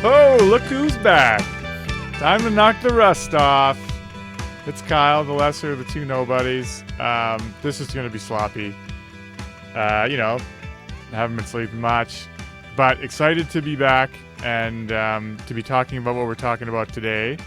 Oh, look who's back. Time to knock the rust off. It's Kyle, the lesser of the two nobodies. This is going to be sloppy. Haven't been sleeping much, but excited to be back and to be talking about what we're talking about today,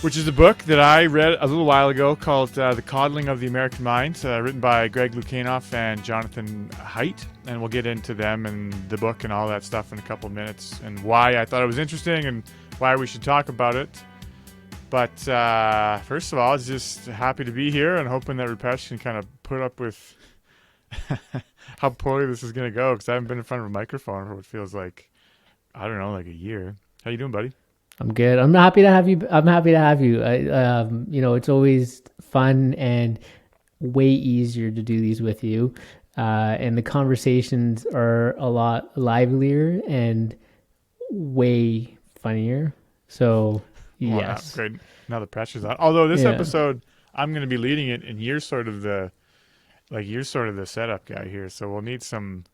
which is a book that I read a little while ago called The Coddling of the American Mind, written by Greg Lukianoff and Jonathan Haidt. And we'll get into them and the book and all that stuff in a couple minutes and why I thought it was interesting and why we should talk about it. But first of all, I was just happy to be here and hoping that Rupesh can kind of put up with how poorly this is going to go, because I haven't been in front of a microphone for what feels like, I don't know, like a year. How you doing, buddy? I'm good. I'm happy to have you. It's always fun and way easier to do these with you. And the conversations are a lot livelier and way funnier. So, yes. Great. Now the pressure's on. Although this episode, I'm going to be leading it, and you're sort of the setup guy here. So we'll need some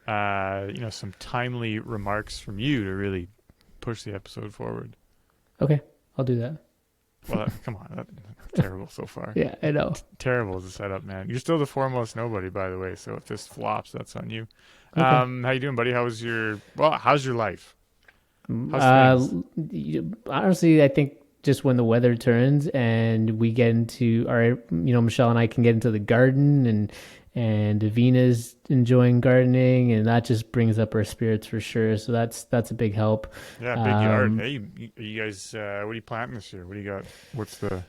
timely remarks from you to really push the episode forward. Okay, I'll do that. Well, come on, that's terrible so far. Yeah, I know. Terrible as a setup, man. You're still the foremost nobody, by the way. So if this flops, that's on you. Okay. How you doing, buddy? How's your life? Honestly, I think just when the weather turns and we get into Michelle and I can get into the garden and Davina's enjoying gardening, and that just brings up our spirits for sure. So that's a big help. Yeah, big yard. Hey, you guys, what are you planting this year? What do you got? What's the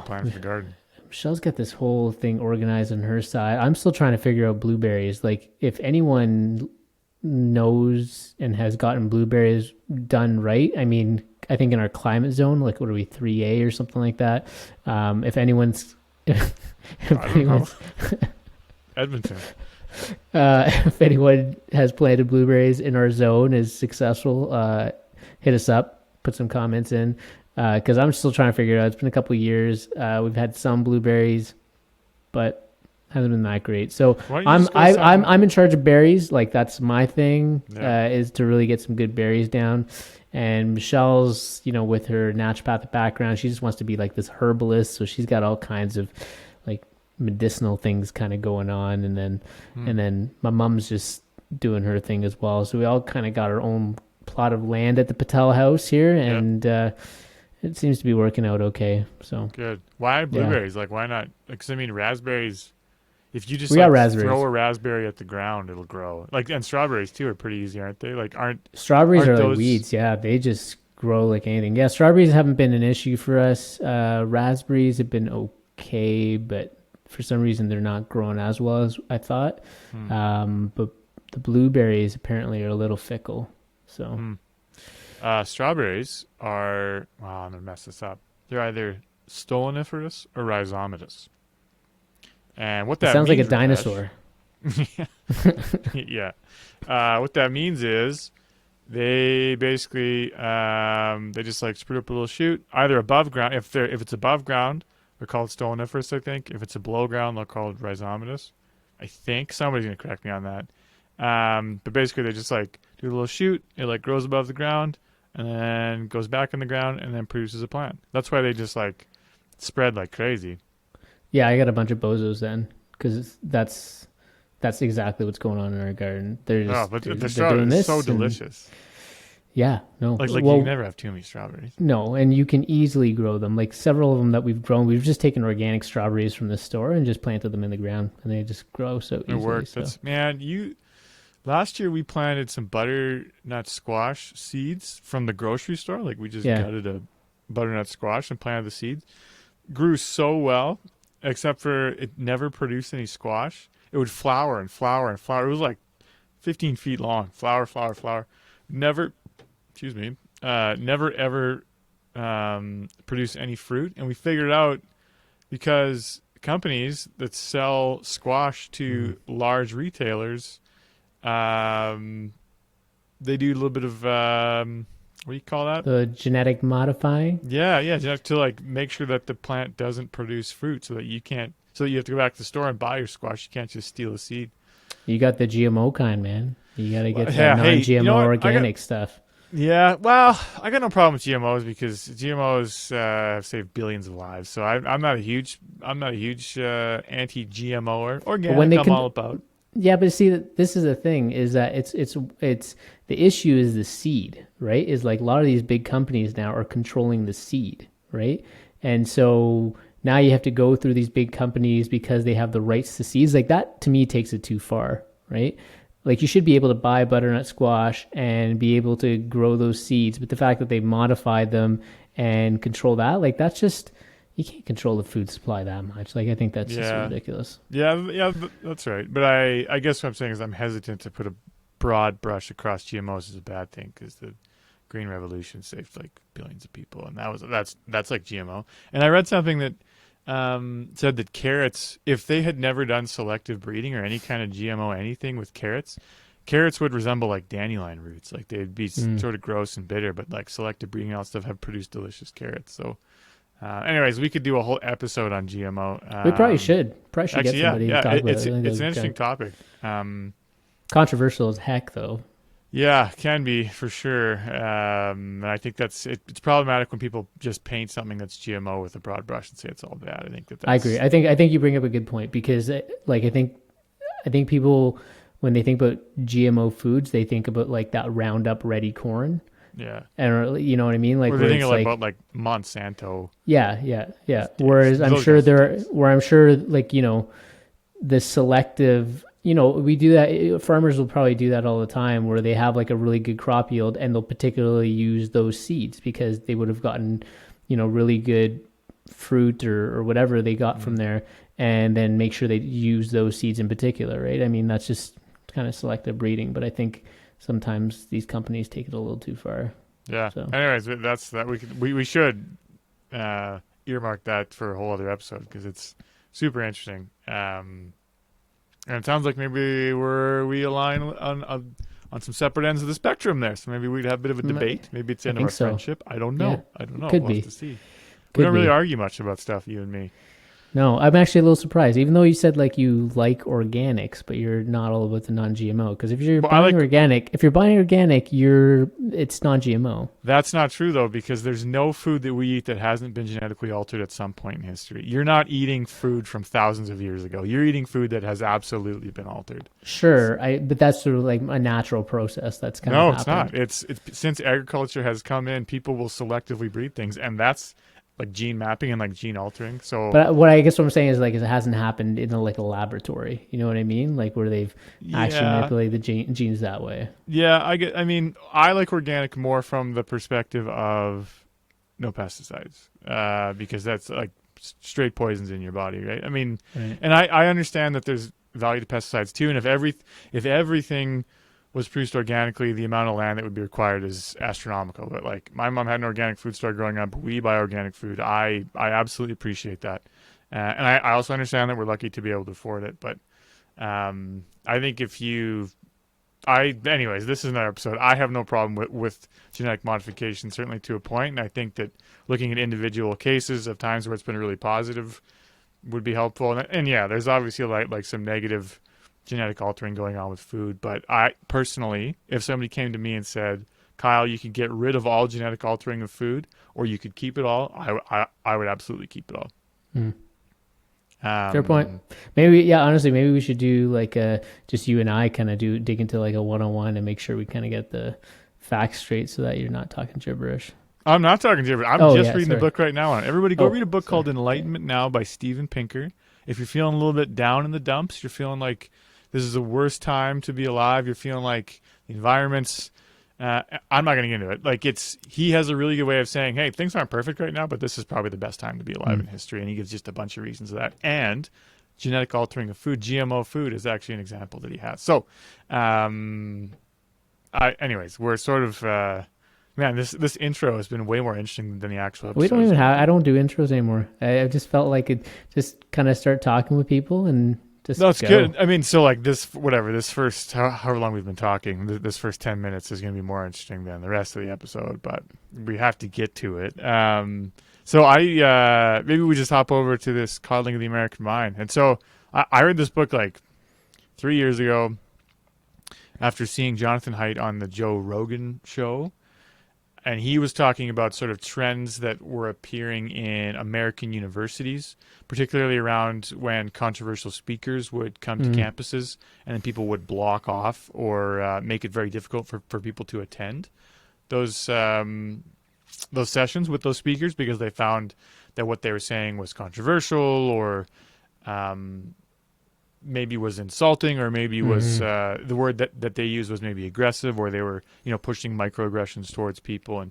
plan for the garden? Michelle's got this whole thing organized on her side. I'm still trying to figure out blueberries. Like, if anyone knows and has gotten blueberries done right, I mean, I think in our climate zone, like, what are we, 3A or something like that? If anyone's Edmonton. If anyone has planted blueberries in our zone, is successful, hit us up, put some comments in, because I'm still trying to figure it out. It's been a couple of years. We've had some blueberries, but hasn't been that great. So I'm in charge of berries. Like, that's my thing, is to really get some good berries down. And Michelle's, with her naturopathic background, she just wants to be like this herbalist. So she's got all kinds of like medicinal things kind of going on. And then my mom's just doing her thing as well. So we all kind of got our own plot of land at the Patel house here. And it seems to be working out okay. So good. Why blueberries? Like, why not? Because I mean, raspberries. If you just throw a raspberry at the ground, it'll grow. Like, and strawberries too are pretty easy, aren't they? Like, strawberries are like weeds? Yeah, they just grow like anything. Yeah, strawberries haven't been an issue for us. Raspberries have been okay, but for some reason they're not growing as well as I thought. But the blueberries apparently are a little fickle. So strawberries are. Well, I'm gonna mess this up. They're either stoloniferous or rhizomatous. And what that sounds means, like a dinosaur. Yeah. What that means is they basically they just like sprout up a little shoot either above ground. If it's above ground, they're called stoloniferous, I think. If it's below ground, they're called rhizomatous. I think somebody's gonna correct me on that. But basically, they just like do a little shoot. It like grows above the ground and then goes back in the ground and then produces a plant. That's why they just like spread like crazy. Yeah, I got a bunch of bozos then, because that's exactly what's going on in our garden. They're doing this. So delicious. Yeah, no. Like you can never have too many strawberries. No, and you can easily grow them. Like, several of them that we've grown, we've just taken organic strawberries from the store and just planted them in the ground, and they just grow so easily. It works. So. Last year we planted some butternut squash seeds from the grocery store. Like, we just gutted a butternut squash and planted the seeds. Grew so well. Except for it never produced any squash. It would flower and flower and flower. It was like 15 feet long. Flower, flower, flower. Never ever produce any fruit. And we figured out because companies that sell squash to large retailers, they do a little bit of what do you call that? The genetic modifying. Yeah, just to like make sure that the plant doesn't produce fruit, so that you have to go back to the store and buy your squash. You can't just steal a seed. You got the GMO kind, man. You got to get Yeah, that hey, non-GMO you know what? organic stuff. Yeah, well, I got no problem with GMOs because GMOs have saved billions of lives. So I'm not a huge anti-GMO or organic. I'm all about. Yeah, but see, this is the thing: is that it's the issue is the seed, right? Is like a lot of these big companies now are controlling the seed, right? And so now you have to go through these big companies because they have the rights to seeds. Like that, to me, takes it too far, right? Like you should be able to buy butternut squash and be able to grow those seeds, but the fact that they've modified them and control that, like that's just, you can't control the food supply that much. Like I think that's just ridiculous. Yeah, that's right. But I guess what I'm saying is I'm hesitant to put a broad brush across GMOs as a bad thing because the Green Revolution saved like billions of people, and that's like GMO. And I read something that said that carrots, if they had never done selective breeding or any kind of GMO anything with carrots would resemble like dandelion roots. Like they'd be sort of gross and bitter, but like selective breeding and all that stuff have produced delicious carrots. So anyways, we could do a whole episode on GMO. We probably should. Get somebody to talk about it. It's an interesting topic. Controversial as heck, though. Yeah, can be for sure. And I think it's problematic when people just paint something that's GMO with a broad brush and say it's all bad. I agree. I think you bring up a good point because, like, I think people, when they think about GMO foods, they think about like that Roundup Ready corn. Yeah. And you know what I mean? Like, or they think about like Monsanto. Yeah. Whereas I'm sure like, you know, the selective, you know, we do that. Farmers will probably do that all the time where they have like a really good crop yield and they'll particularly use those seeds because they would have gotten, you know, really good fruit or whatever they got from there, and then make sure they use those seeds in particular, right? I mean, that's just kind of selective breeding, but I think sometimes these companies take it a little too far. Yeah. So. Anyways, that's that. We should earmark that for a whole other episode because it's super interesting. And it sounds like maybe we align on some separate ends of the spectrum there. So maybe we'd have a bit of a debate. Maybe it's the end of our friendship. I don't know. Yeah. I don't know. Could we'll be. have to see. We don't really argue much about stuff, you and me. No, I'm actually a little surprised. Even though you said like you like organics, but you're not all about the non-GMO. Because if you're buying organic, it's non-GMO. That's not true though, because there's no food that we eat that hasn't been genetically altered at some point in history. You're not eating food from thousands of years ago. You're eating food that has absolutely been altered. Sure, but that's sort of like a natural process. That's kind of happened. It's not. It's since agriculture has come in, people will selectively breed things, and that's like gene mapping and like gene altering. So, but what I guess what I'm saying is like it hasn't happened in a laboratory. You know what I mean? Like where they've actually manipulated the genes that way. Yeah, I mean, I like organic more from the perspective of no pesticides, because that's like straight poisons in your body, right? I mean, right. And I understand that there's value to pesticides too, and if everything was produced organically, the amount of land that would be required is astronomical. But like my mom had an organic food store growing up. We buy organic food. I absolutely appreciate that. And I also understand that we're lucky to be able to afford it. But I think anyways, this is another episode. I have no problem with genetic modification, certainly to a point. And I think that looking at individual cases of times where it's been really positive would be helpful. And yeah, there's obviously like some negative genetic altering going on with food, but I personally, if somebody came to me and said, Kyle, you could get rid of all genetic altering of food or you could keep it all, I would absolutely keep it all. Fair point. Honestly, maybe we should do like just you and I kind of dig into like a 101 and make sure we kind of get the facts straight so that you're not talking gibberish. I'm not talking gibberish. I'm reading the book right now on it. Everybody go read a book called Enlightenment Now by Steven Pinker. If you're feeling a little bit down in the dumps, you're feeling like this is the worst time to be alive, you're feeling like the environment's I'm not going to get into it. Like he has a really good way of saying, hey, things aren't perfect right now, but this is probably the best time to be alive in history. And he gives just a bunch of reasons of that. And genetic altering of food, GMO food, is actually an example that he has. So, anyways, we're sort of Man, this intro has been way more interesting than the actual episode. We don't even have. I don't do intros anymore. I just felt like it. Just kind of start talking with people and just. No, it's go. good. I mean, so like this, whatever. This first, however long we've been talking, this first 10 minutes is going to be more interesting than the rest of the episode. But we have to get to it. So maybe we just hop over to this Coddling of the American Mind. And so I read this book like 3 years ago after seeing Jonathan Haidt on the Joe Rogan show. And he was talking about sort of trends that were appearing in American universities, particularly around when controversial speakers would come to campuses and then people would block off or make it very difficult for people to attend those sessions with those speakers because they found that what they were saying was controversial or maybe was insulting or maybe was the word that they used was maybe aggressive or they were pushing microaggressions towards people.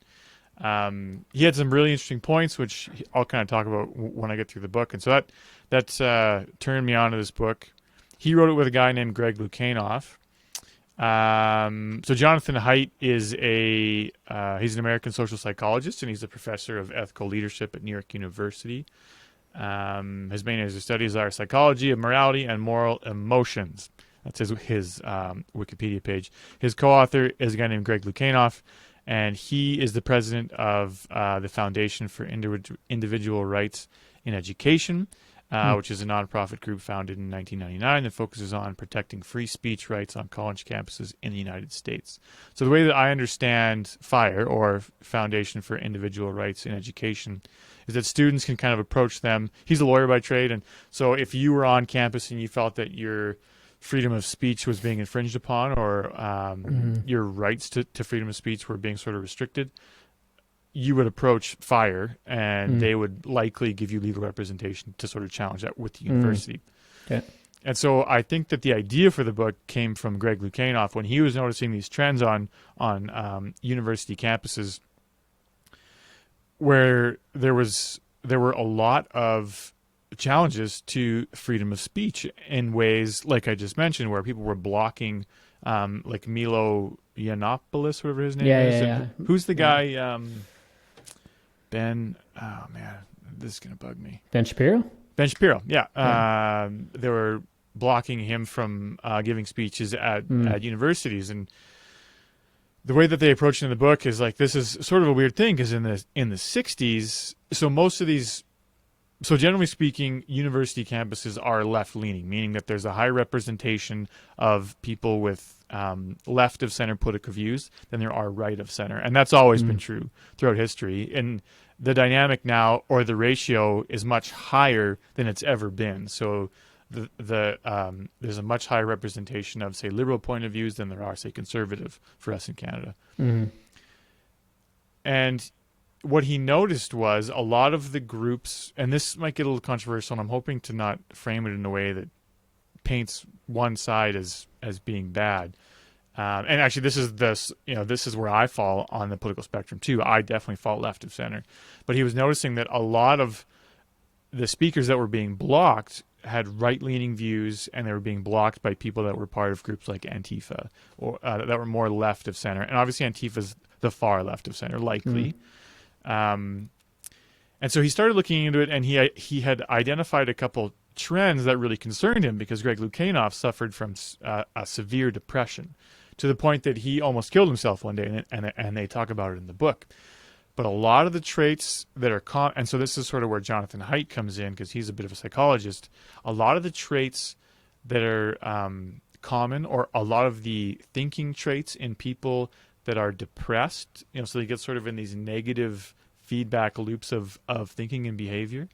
And he had some really interesting points which I'll kind of talk about when I get through the book. And so that turned me on to this book. He wrote it with a guy named Greg Lukianoff. So Jonathan Haidt is he's an American social psychologist and he's a professor of ethical leadership at New York University. His main areas of studies are psychology of morality and moral emotions. That's his Wikipedia page. His co-author is a guy named Greg Lukianoff, and he is the president of the Foundation for Individual Rights in Education, which is a nonprofit group founded in 1999 that focuses on protecting free speech rights on college campuses in the United States. So the way that I understand FIRE, or Foundation for Individual Rights in Education, is that students can kind of approach them. He's a lawyer by trade, and so if you were on campus and you felt that your freedom of speech was being infringed upon or your rights to freedom of speech were being sort of restricted, you would approach FIRE, and they would likely give you legal representation to sort of challenge that with the university. Okay. And so I think that the idea for the book came from Greg Lukianoff when he was noticing these trends on university campuses where there were a lot of challenges to freedom of speech in ways like I just mentioned, where people were blocking like Milo Yiannopoulos, whatever his name is. Yeah. Who's the guy? Ben. Oh man, this is gonna bug me. Ben Shapiro. Ben Shapiro. Yeah. They were blocking him from giving speeches at universities, and the way that they approach it in the book is like, this is sort of a weird thing because in the 60s, so generally speaking, university campuses are left-leaning, meaning that there's a high representation of people with left of center political views than there are right of center. And that's always been true throughout history. And the dynamic now, or the ratio, is much higher than it's ever been. So there's a much higher representation of, say, liberal point of views than there are, say, conservative for us in Canada. And what he noticed was a lot of the groups, and this might get a little controversial, and I'm hoping to not frame it in a way that paints one side as being bad. And actually, this is where I fall on the political spectrum too. I definitely fall left of center. But he was noticing that a lot of the speakers that were being blocked had right-leaning views, and they were being blocked by people that were part of groups like Antifa, or that were more left of center. And obviously, Antifa's the far left of center, likely. And so he started looking into it, and he had identified a couple trends that really concerned him because Greg Lukianoff suffered from a severe depression to the point that he almost killed himself one day, and they talk about it in the book. But a lot of the traits that are and so this is sort of where Jonathan Haidt comes in because he's a bit of a psychologist. A lot of the traits that are common, or a lot of the thinking traits in people that are depressed, so they get sort of in these negative feedback loops of thinking and behavior.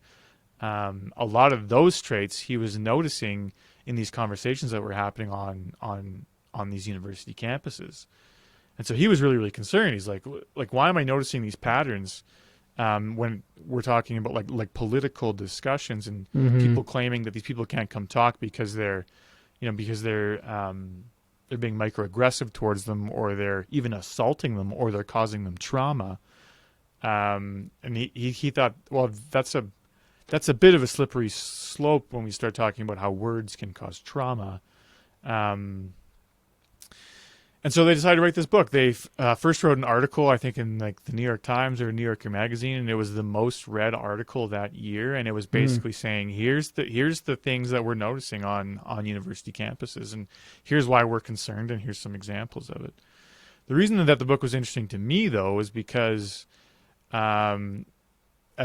A lot of those traits he was noticing in these conversations that were happening on these university campuses. And so he was really, really concerned. He's like, why am I noticing these patterns when we're talking about like political discussions and people claiming that these people can't come talk because they're being microaggressive towards them, or they're even assaulting them, or they're causing them trauma. And he thought, well, that's a bit of a slippery slope when we start talking about how words can cause trauma. And so they decided to write this book. They first wrote an article, I think, in like the New York Times or New Yorker Magazine, and it was the most read article that year. And it was Mm. basically saying, here's the things that we're noticing on university campuses, and here's why we're concerned, and here's some examples of it. The reason that the book was interesting to me, though, was because at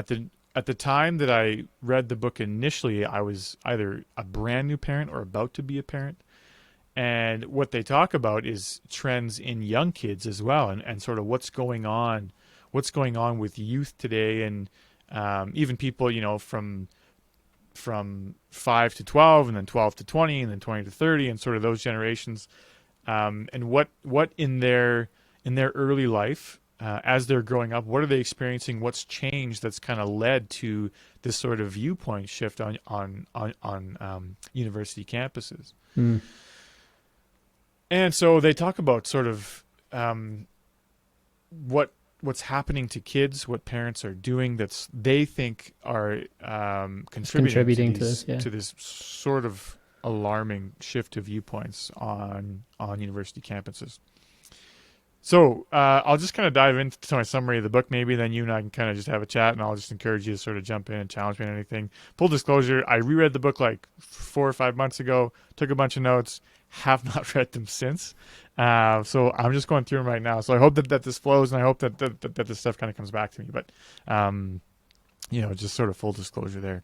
the time that I read the book initially, I was either a brand new parent or about to be a parent. And what they talk about is trends in young kids as well, and sort of what's going on with youth today, and even people, from 5 to 12, and then 12 to 20, and then 20 to 30, and sort of those generations, and what in their early life, as they're growing up, what are they experiencing? What's changed that's kind of led to this sort of viewpoint shift on university campuses. Mm. And so they talk about sort of what's happening to kids, what parents are doing that's they think are contributing to this sort of alarming shift of viewpoints on university campuses. So I'll just kind of dive into my summary of the book, maybe, then you and I can kind of just have a chat, and I'll just encourage you to sort of jump in and challenge me on anything. Full disclosure, I reread the book like 4 or 5 months ago, took a bunch of notes, have not read them since. So I'm just going through them right now. So I hope that this flows, and I hope that this stuff kind of comes back to me. But, just sort of full disclosure there.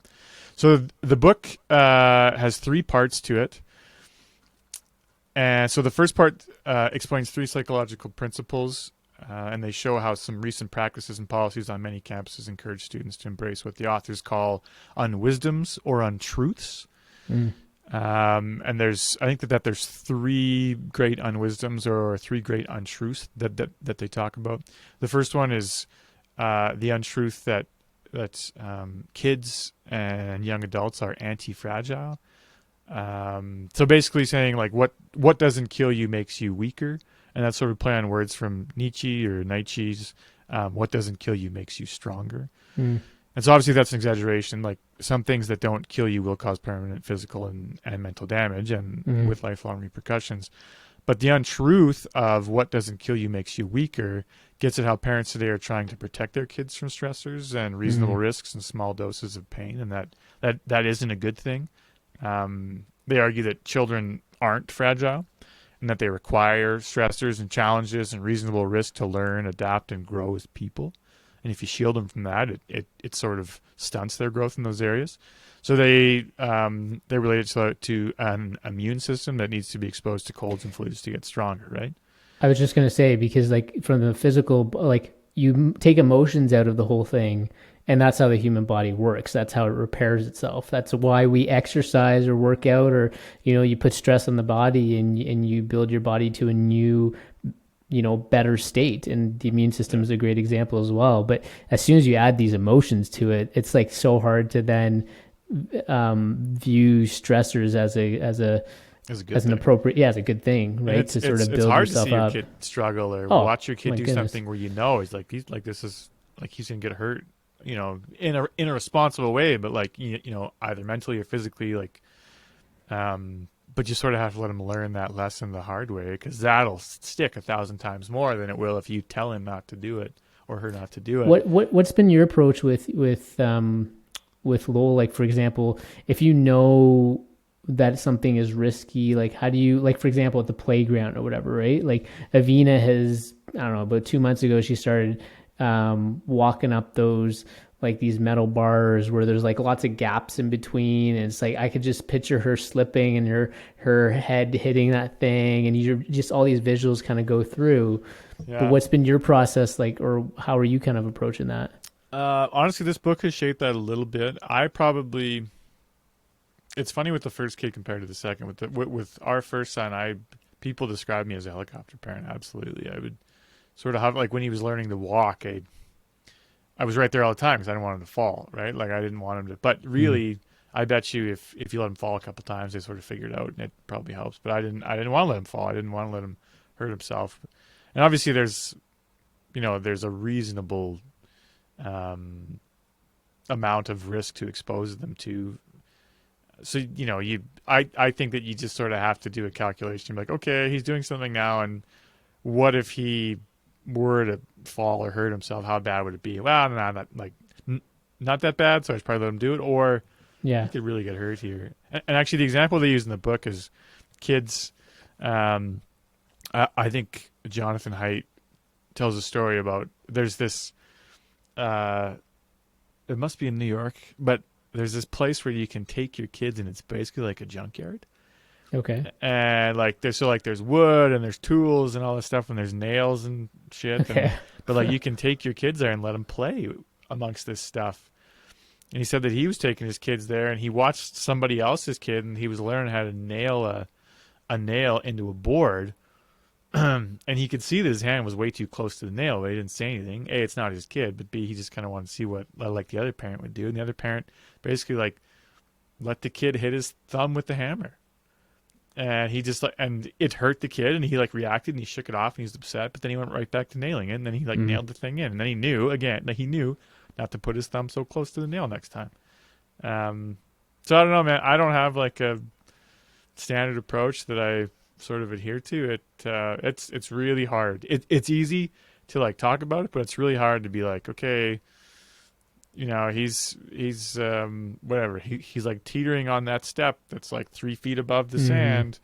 So the book has 3 parts to it. And so the first part explains 3 psychological principles, and they show how some recent practices and policies on many campuses encourage students to embrace what the authors call unwisdoms or untruths. Mm. And I think that there's 3 great unwisdoms or 3 great untruths that they talk about. The first one is the untruth that kids and young adults are anti-fragile. So basically saying like what doesn't kill you makes you weaker, and that's sort of play on words from Nietzsche or Nietzsche's what doesn't kill you makes you stronger. Mm. And so obviously that's an exaggeration. Like some things that don't kill you will cause permanent physical and mental damage, and with lifelong repercussions. But the untruth of what doesn't kill you makes you weaker gets at how parents today are trying to protect their kids from stressors and reasonable risks and small doses of pain, and that isn't a good thing. They argue that children aren't fragile, and that they require stressors and challenges and reasonable risk to learn, adapt, and grow as people. And if you shield them from that, it sort of stunts their growth in those areas. So they relate it to an immune system that needs to be exposed to colds and flus to get stronger, right? I was just going to say, because like from the physical, like you take emotions out of the whole thing, and that's how the human body works. That's how it repairs itself. That's why we exercise or work out, or, you put stress on the body and you build your body to a new, better state. And the immune system is a great example as well. But as soon as you add these emotions to it, it's like so hard to then view stressors as an appropriate, as a good thing, right? To sort of build yourself up. It's hard to see your kid struggle or watch your kid do goodness. something where this is like he's gonna get hurt, in a responsible way, but like either mentally or physically, like, but you sort of have to let him learn that lesson the hard way, because that'll stick 1,000 times more than it will if you tell him not to do it or her not to do it. What's been your approach with Lowell? Like, for example, if you know that something is risky, like how do you, like, for example, at the playground or whatever, right? Like Avina has, I don't know, about 2 months ago, she started walking up those, like these metal bars where there's like lots of gaps in between, and it's like I could just picture her slipping and her head hitting that thing, and you're just, all these visuals kind of go through. Yeah. But what's been your process like, or how are you kind of approaching that? Honestly, this book has shaped that a little bit. It's funny with the first kid compared to the second. With our first son, people describe me as a helicopter parent. Absolutely, I would sort of have, like, when he was learning to walk, I was right there all the time because I didn't want him to fall, right? Like I didn't want him to. But really, I bet you if you let him fall a couple times, they sort of figure it out, and it probably helps. But I didn't want to let him fall. I didn't want to let him hurt himself. And obviously, there's a reasonable amount of risk to expose them to. So I think that you just sort of have to do a calculation. Like, okay, he's doing something now, and what if he were to fall or hurt himself? How bad would it be? Well, no, not that bad, so I should probably let him do it. Or he could really get hurt here. And actually, the example they use in the book is kids. I think Jonathan Haidt tells a story about there's this. It must be in New York, but there's this place where you can take your kids, and it's basically like a junkyard. Okay. And like there's wood and there's tools and all this stuff, and there's nails and shit. Okay. But like you can take your kids there and let them play amongst this stuff. And he said that he was taking his kids there, and he watched somebody else's kid, and he was learning how to nail a nail into a board. And he could see that his hand was way too close to the nail, but he didn't say anything. A, it's not his kid, but B, he just kind of wanted to see what like the other parent would do. And the other parent basically like let the kid hit his thumb with the hammer. And he just and it hurt the kid, and he like reacted, and he shook it off, and he was upset. But then he went right back to nailing it, and then he like nailed the thing in, and then he knew not to put his thumb so close to the nail next time. So I don't know, man. I don't have like a standard approach that I sort of adhere to. It's really hard. It's easy to like talk about it, but it's really hard to be like, okay, he's whatever. He's like teetering on that step that's like 3 feet above the sand.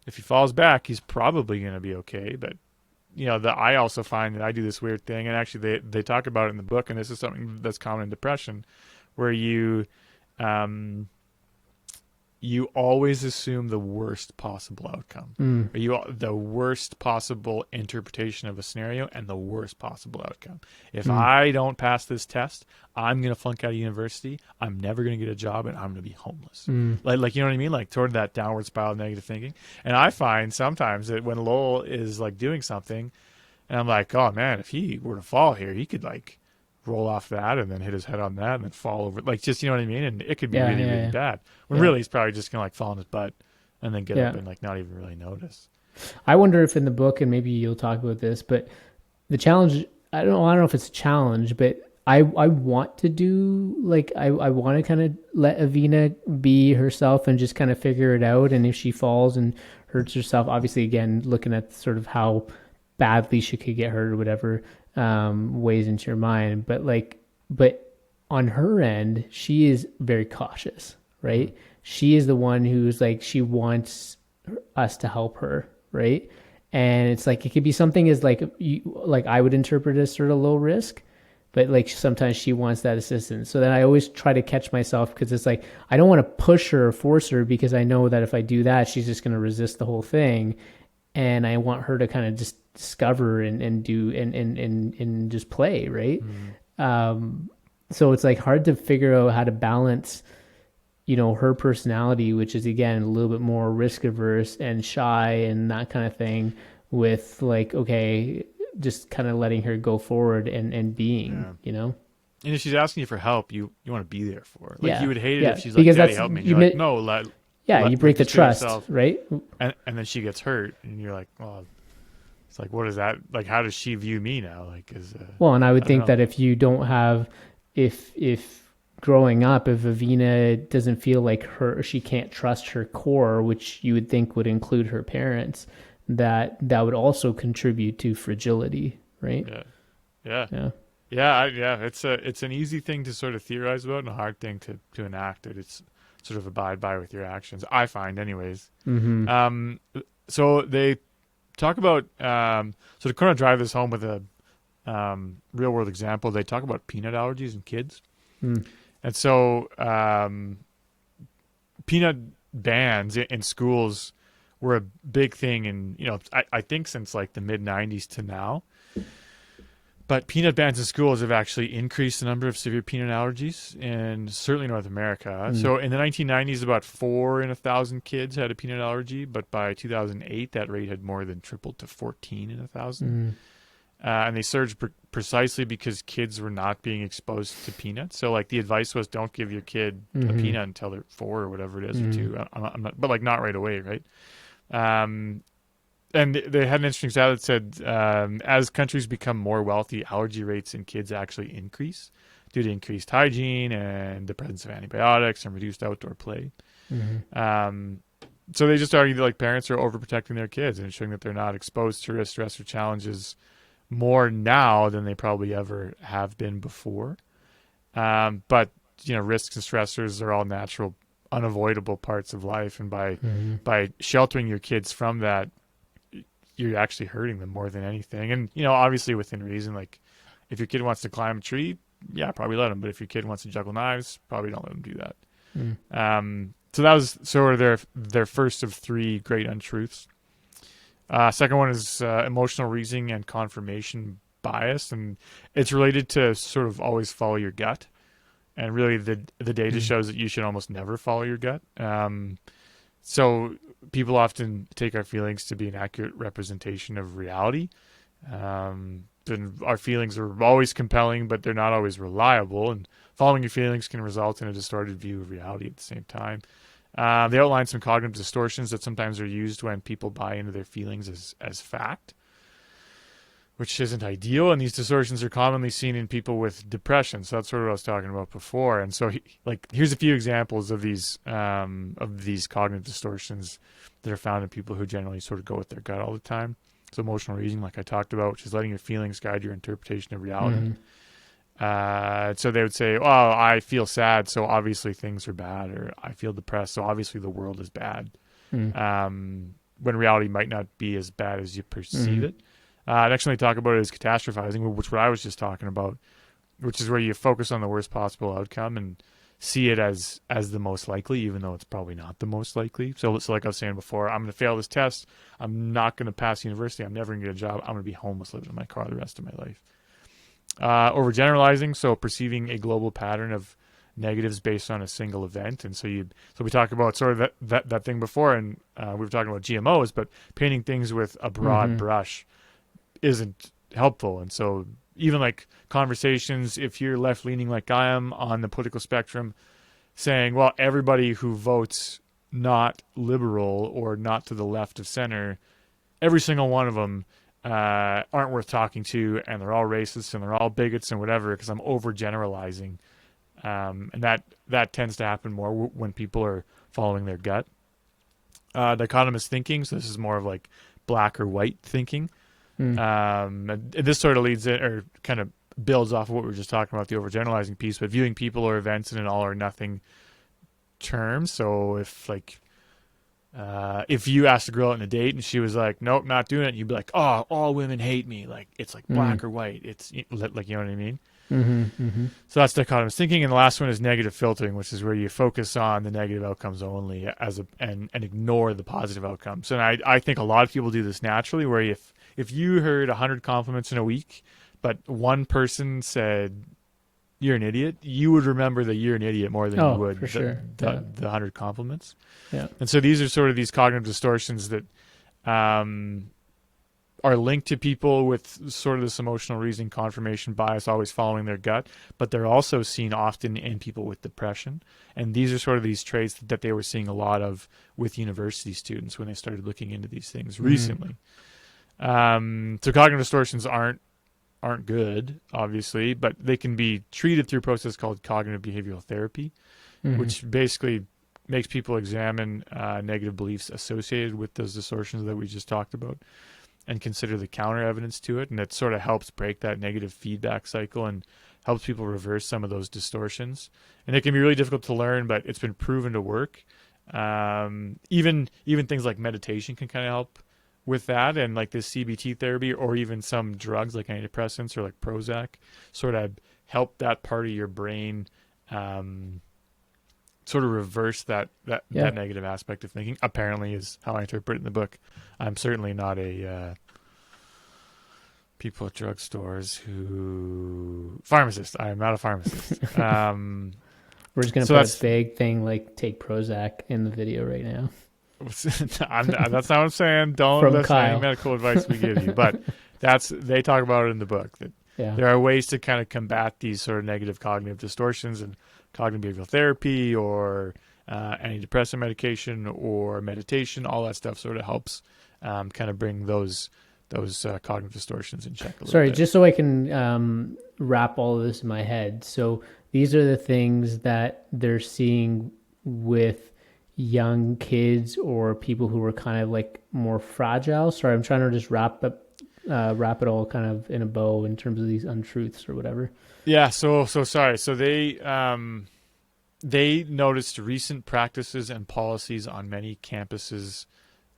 If he falls back, he's probably going to be okay. But I also find that I do this weird thing, and actually they talk about it in the book, and this is something that's common in depression, where you always assume the worst possible outcome. Or the worst possible interpretation of a scenario and the worst possible outcome. If I don't pass this test, I'm going to flunk out of university. I'm never going to get a job, and I'm going to be homeless. Like, you know what I mean? Like toward that downward spiral of negative thinking. And I find sometimes that when Lowell is like doing something, and I'm like, oh man, if he were to fall here, he could like roll off that and then hit his head on that and then fall over, like, just, you know what I mean? And it could be really bad. When really he's probably just gonna like fall on his butt and then get up and like not even really notice. I wonder if in the book, and maybe you'll talk about this, but the challenge, I don't know if it's a challenge, but I want to do like I want to kind of let Avina be herself and just kind of figure it out. And if she falls and hurts herself, obviously again looking at sort of how badly she could get hurt or whatever, weighs into your mind, but on her end, she is very cautious, right? She is the one who's like, she wants us to help her, right? And it's like, it could be something as like I would interpret as sort of low risk, but like sometimes she wants that assistance. So then I always try to catch myself, because it's like, I don't want to push her or force her, because I know that if I do that, she's just going to resist the whole thing. And I want her to kind of just discover and do and just play, right? So it's like hard to figure out how to balance, her personality, which is again a little bit more risk averse and shy and that kind of thing, with like, okay, just kind of letting her go forward and being, And if she's asking you for help, you want to be there for her. Like you would hate it if she's because like, Daddy, help me. And you're like, no, you break the trust, right? And then she gets hurt, and you're like, well, it's like, what is that? Like, how does she view me now? Like, well, and I would think that if you don't have, if growing up, if Avina doesn't feel like she can't trust her core, which you would think would include her parents, that would also contribute to fragility, right? Yeah. It's an easy thing to sort of theorize about and a hard thing to enact it. It's sort of abide by with your actions, I find, anyways. So they talk about so to kind of drive this home with a real world example, they talk about peanut allergies in kids. And so peanut bans in schools were a big thing in, I think since like the mid 90s to now. But peanut bans in schools have actually increased the number of severe peanut allergies in certainly North America. So in the 1990s, about 4 in 1,000 kids had a peanut allergy. But by 2008, that rate had more than tripled to 14 in 1,000. And they surged precisely because kids were not being exposed to peanuts. So like the advice was, don't give your kid a peanut until they're 4 or whatever it is, or 2. I'm not, but like not right away, right? And they had an interesting stat that said, as countries become more wealthy, allergy rates in kids actually increase due to increased hygiene and the presence of antibiotics and reduced outdoor play. So they just argue that like parents are overprotecting their kids and ensuring that they're not exposed to risk, stress, or challenges more now than they probably ever have been before. But risks and stressors are all natural, unavoidable parts of life, and by sheltering your kids from that, you're actually hurting them more than anything. And obviously within reason. Like, if your kid wants to climb a tree, yeah, probably let them. But if your kid wants to juggle knives, probably don't let them do that. So that was sort of their first of three great untruths. Second one is emotional reasoning and confirmation bias, and it's related to sort of always follow your gut. And really, the data shows that you should almost never follow your gut. So people often take our feelings to be an accurate representation of reality. Then our feelings are always compelling, but they're not always reliable. And following your feelings can result in a distorted view of reality at the same time. They outline some cognitive distortions that sometimes are used when people buy into their feelings as fact, which isn't ideal. And these distortions are commonly seen in people with depression. So that's sort of what I was talking about before. And so, here's a few examples of these cognitive distortions that are found in people who generally sort of go with their gut all the time. So emotional reasoning, like I talked about, which is letting your feelings guide your interpretation of reality. So they would say, "Oh, I feel sad, so obviously things are bad," or "I feel depressed, so obviously the world is bad." When reality might not be as bad as you perceive it. Next one they talk about is catastrophizing, which what I was just talking about, which is where you focus on the worst possible outcome and see it as the most likely, even though it's probably not the most likely. So like I was saying before, I'm going to fail this test. I'm not going to pass university. I'm never going to get a job. I'm going to be homeless living in my car the rest of my life. Overgeneralizing, so perceiving a global pattern of negatives based on a single event. And so we talked about sort of that thing before, and we were talking about GMOs, but painting things with a broad brush isn't helpful. And so even like conversations, if you're left leaning like I am on the political spectrum, saying, well, everybody who votes not liberal or not to the left of center, every single one of them aren't worth talking to, and they're all racist and they're all bigots and whatever, because I'm overgeneralizing. And that tends to happen more when people are following their gut. Dichotomous thinking, so this is more of like black or white thinking. And this sort of leads it, or kind of builds off of what we were just talking about, the overgeneralizing piece, but viewing people or events in an all or nothing term. So if you asked a girl out on a date and she was like, nope, not doing it, you'd be like, oh, all women hate me. Like, it's like black or white. It's like, you know what I mean? So that's dichotomous thinking. And the last one is negative filtering, which is where you focus on the negative outcomes only and ignore the positive outcomes. And I think a lot of people do this naturally, where if you heard 100 compliments in a week, but one person said you're an idiot, you would remember that you're an idiot more than you would for sure. the 100 compliments. Yeah. And so these are sort of these cognitive distortions that are linked to people with sort of this emotional reasoning, confirmation bias, always following their gut, but they're also seen often in people with depression. And these are sort of these traits that they were seeing a lot of with university students when they started looking into these things recently. So cognitive distortions aren't good, obviously, but they can be treated through a process called cognitive behavioral therapy, which basically makes people examine negative beliefs associated with those distortions that we just talked about and consider the counter evidence to it. And it sort of helps break that negative feedback cycle and helps people reverse some of those distortions. And it can be really difficult to learn, but it's been proven to work. Even things like meditation can kind of help with that, and like this CBT therapy, or even some drugs like antidepressants or like Prozac, sort of help that part of your brain sort of reverse that negative aspect of thinking, apparently, is how I interpret it in the book. I'm certainly not a people at drugstores pharmacist. I am not a pharmacist. We're just going to put a big thing like take Prozac in the video right now. That's not what I'm saying. Don't listen to any medical advice we give you. But they talk about it in the book, that there are ways to kind of combat these sort of negative cognitive distortions, and cognitive behavioral therapy or antidepressant medication or meditation, all that stuff sort of helps kind of bring those cognitive distortions in check a little bit. Just so I can wrap all of this in my head. So these are the things that they're seeing with young kids or people who were kind of like more fragile? Sorry, I'm trying to just wrap it all kind of in a bow in terms of these untruths or whatever. Yeah. So sorry. So they noticed recent practices and policies on many campuses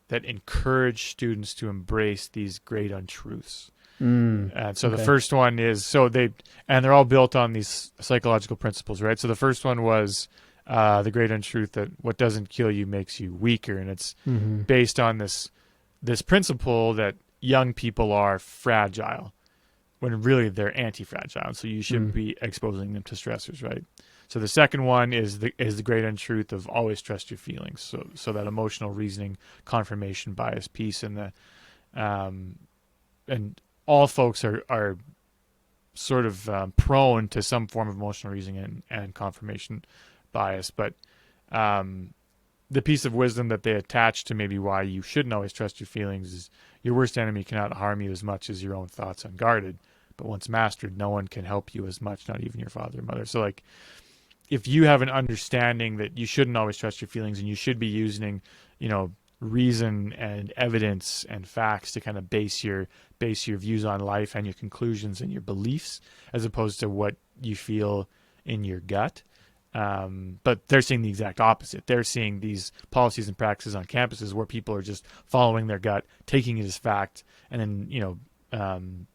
that encourage students to embrace these great untruths. And so the first one is, and they're all built on these psychological principles, right? So the first one was the great untruth that what doesn't kill you makes you weaker. And it's based on this principle that young people are fragile when really they're anti-fragile. So you shouldn't be exposing them to stressors, right? So the second one is the great untruth of always trust your feelings. So that emotional reasoning, confirmation bias piece, and and all folks are sort of prone to some form of emotional reasoning and confirmation bias. But the piece of wisdom that they attach to maybe why you shouldn't always trust your feelings is your worst enemy cannot harm you as much as your own thoughts unguarded. But once mastered, no one can help you as much, not even your father or mother. So like, if you have an understanding that you shouldn't always trust your feelings and you should be using, reason and evidence and facts to kind of base your views on life and your conclusions and your beliefs, as opposed to what you feel in your gut. But they're seeing the exact opposite. They're seeing these policies and practices on campuses where people are just following their gut, taking it as fact, and then,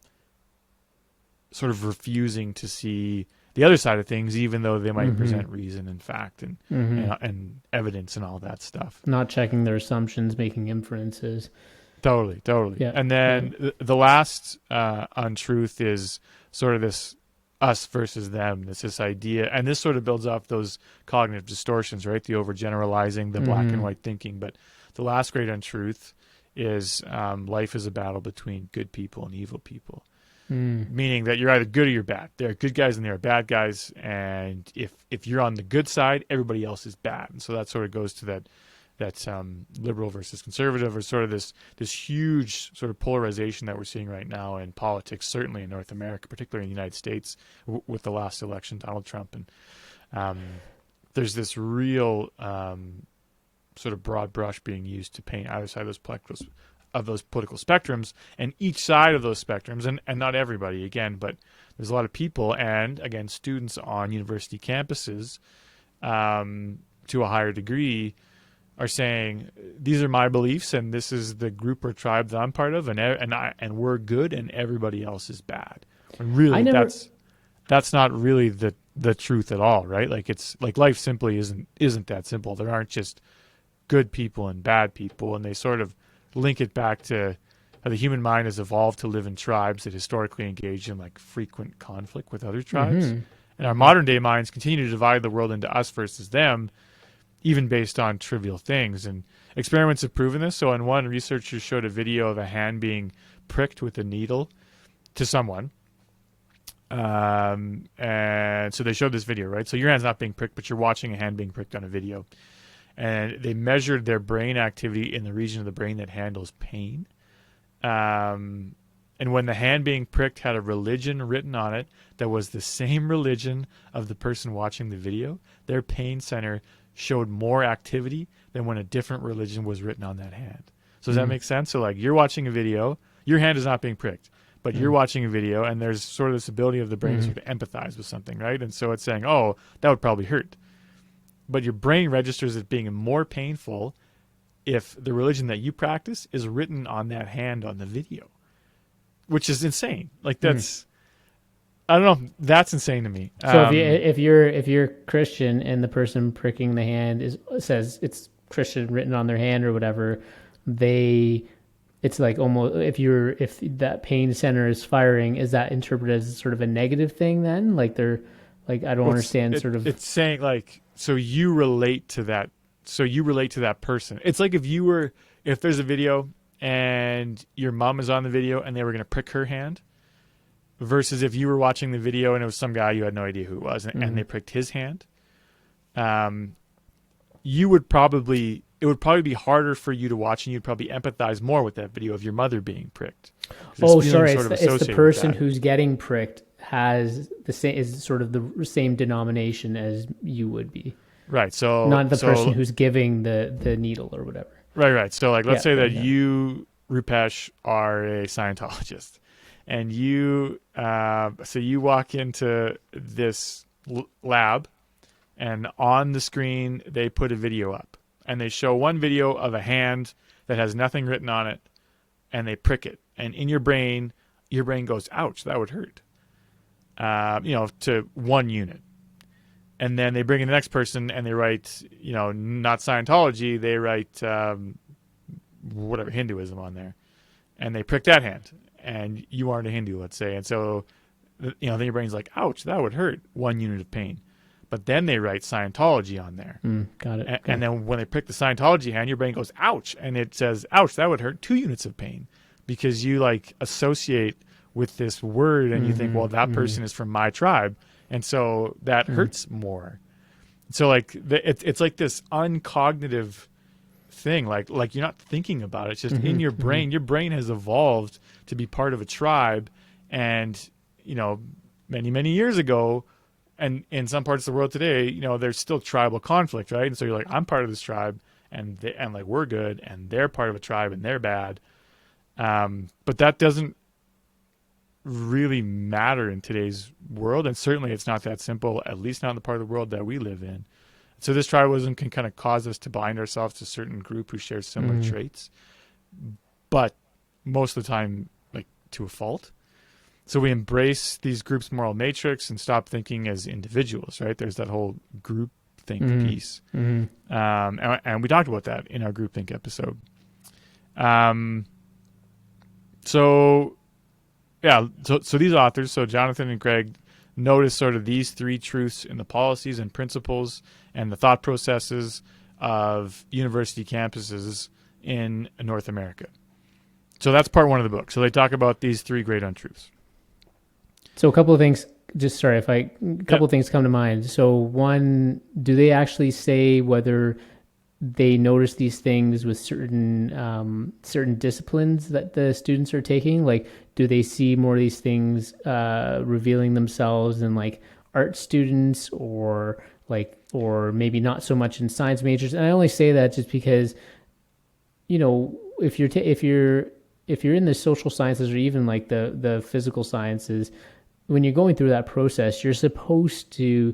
sort of refusing to see the other side of things, even though they might present reason and fact and and evidence and all that stuff. Not checking their assumptions, making inferences. Totally. Yeah. And then the last untruth is sort of this us versus them. It's this idea, and this sort of builds off those cognitive distortions, right? The overgeneralizing, the black and white thinking. But the last great untruth is life is a battle between good people and evil people. Meaning that you're either good or you're bad. There are good guys and there are bad guys, and if you're on the good side, everybody else is bad. And so that sort of goes to that liberal versus conservative, or sort of this huge sort of polarization that we're seeing right now in politics, certainly in North America, particularly in the United States, with the last election, Donald Trump, and there's this real sort of broad brush being used to paint either side of those political spectrums, and each side of those spectrums, and not everybody, again, but there's a lot of people, and again, students on university campuses to a higher degree are saying, these are my beliefs, and this is the group or tribe that I'm part of, and we're good, and everybody else is bad. And really, that's not really the truth at all, right? Like, it's like life simply isn't that simple. There aren't just good people and bad people, and they sort of link it back to how the human mind has evolved to live in tribes that historically engage in like frequent conflict with other tribes. And our modern day minds continue to divide the world into us versus them, even based on trivial things. And experiments have proven this. So in one, researchers showed a video of a hand being pricked with a needle to someone. And so they showed this video, right? So your hand's not being pricked, but you're watching a hand being pricked on a video. And they measured their brain activity in the region of the brain that handles pain. And when the hand being pricked had a religion written on it that was the same religion of the person watching the video, their pain center showed more activity than when a different religion was written on that hand. So does that make sense? So like, you're watching a video, your hand is not being pricked, but you're watching a video, and there's sort of this ability of the brain to sort of empathize with something, right? And so it's saying, oh, that would probably hurt. But your brain registers it being more painful if the religion that you practice is written on that hand on the video, which is insane. Like, that's, I don't know, that's insane to me. So if you're Christian and the person pricking the hand says it's Christian written on their hand or whatever, it's like almost, if that pain center is firing, is that interpreted as sort of a negative thing then? Like they're like, I don't understand it's saying like, so you relate to that. So you relate to that person. It's like if there's a video and your mom is on the video and they were going to prick her hand, versus if you were watching the video and it was some guy you had no idea who it was and they pricked his hand. It would probably be harder for you to watch, and you'd probably empathize more with that video of your mother being pricked. Oh, sorry. It's the person who's getting pricked is sort of the same denomination as you would be. Right. So not the person who's giving the needle or whatever. Right. So like, let's say that yeah. you, Rupesh, are a Scientologist, and you, so you walk into this lab, and on the screen they put a video up, and they show one video of a hand that has nothing written on it, and they prick it, and in your brain goes, "Ouch, that would hurt," to 1 unit. And then they bring in the next person and they write, not Scientology, they write whatever, Hinduism on there. And they prick that hand. And you aren't a Hindu, let's say. And so, then your brain's like, ouch, that would hurt, 1 unit of pain. But then they write Scientology on there. Got it. And then when they prick the Scientology hand, your brain goes, ouch. And it says, ouch, that would hurt 2 units of pain. Because you associate with this word and you think, well, that person is from my tribe. And so that hurts more. So it's like this uncognitive thing. Like you're not thinking about it. It's just in your brain. Your brain has evolved to be part of a tribe. And, many, many years ago, and in some parts of the world today, there's still tribal conflict, right? And so you're like, I'm part of this tribe and we're good, and they're part of a tribe and they're bad. But that doesn't really matter in today's world, and certainly it's not that simple, at least not in the part of the world that we live in. So this tribalism can kind of cause us to bind ourselves to a certain group who shares similar traits, but most of the time to a fault. So we embrace these groups' moral matrix and stop thinking as individuals, right? There's that whole group think piece. And we talked about that in our group think episode. So these authors, so Jonathan and Craig, notice sort of these 3 truths in the policies and principles and the thought processes of university campuses in North America. So that's part 1 of the book. So they talk about these 3 great untruths. So a couple of things, things come to mind. So one, do they actually say whether they notice these things with certain disciplines that the students are taking? Like, do they see more of these things revealing themselves in art students, or maybe not so much in science majors? And I only say that just because, if you're in the social sciences or even the physical sciences, when you're going through that process, you're supposed to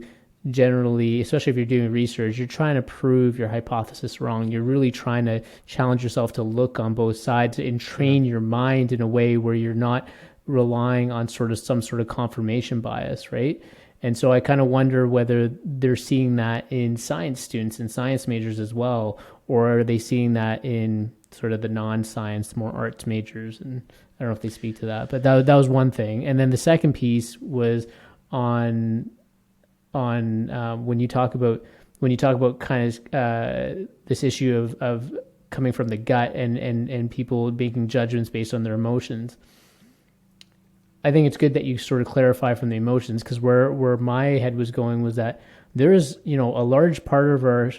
generally, especially if you're doing research, you're trying to prove your hypothesis wrong. You're really trying to challenge yourself to look on both sides and train your mind in a way where you're not relying on some sort of confirmation bias, right? And so I kind of wonder whether they're seeing that in science students and science majors as well, or are they seeing that in sort of the non-science, more arts majors? And I don't know if they speak to that, but that was one thing. And then the second piece was on when you talk about kind of this issue of coming from the gut and people making judgments based on their emotions. I think it's good that you sort of clarify from the emotions, because where my head was going was that there is, a large part of our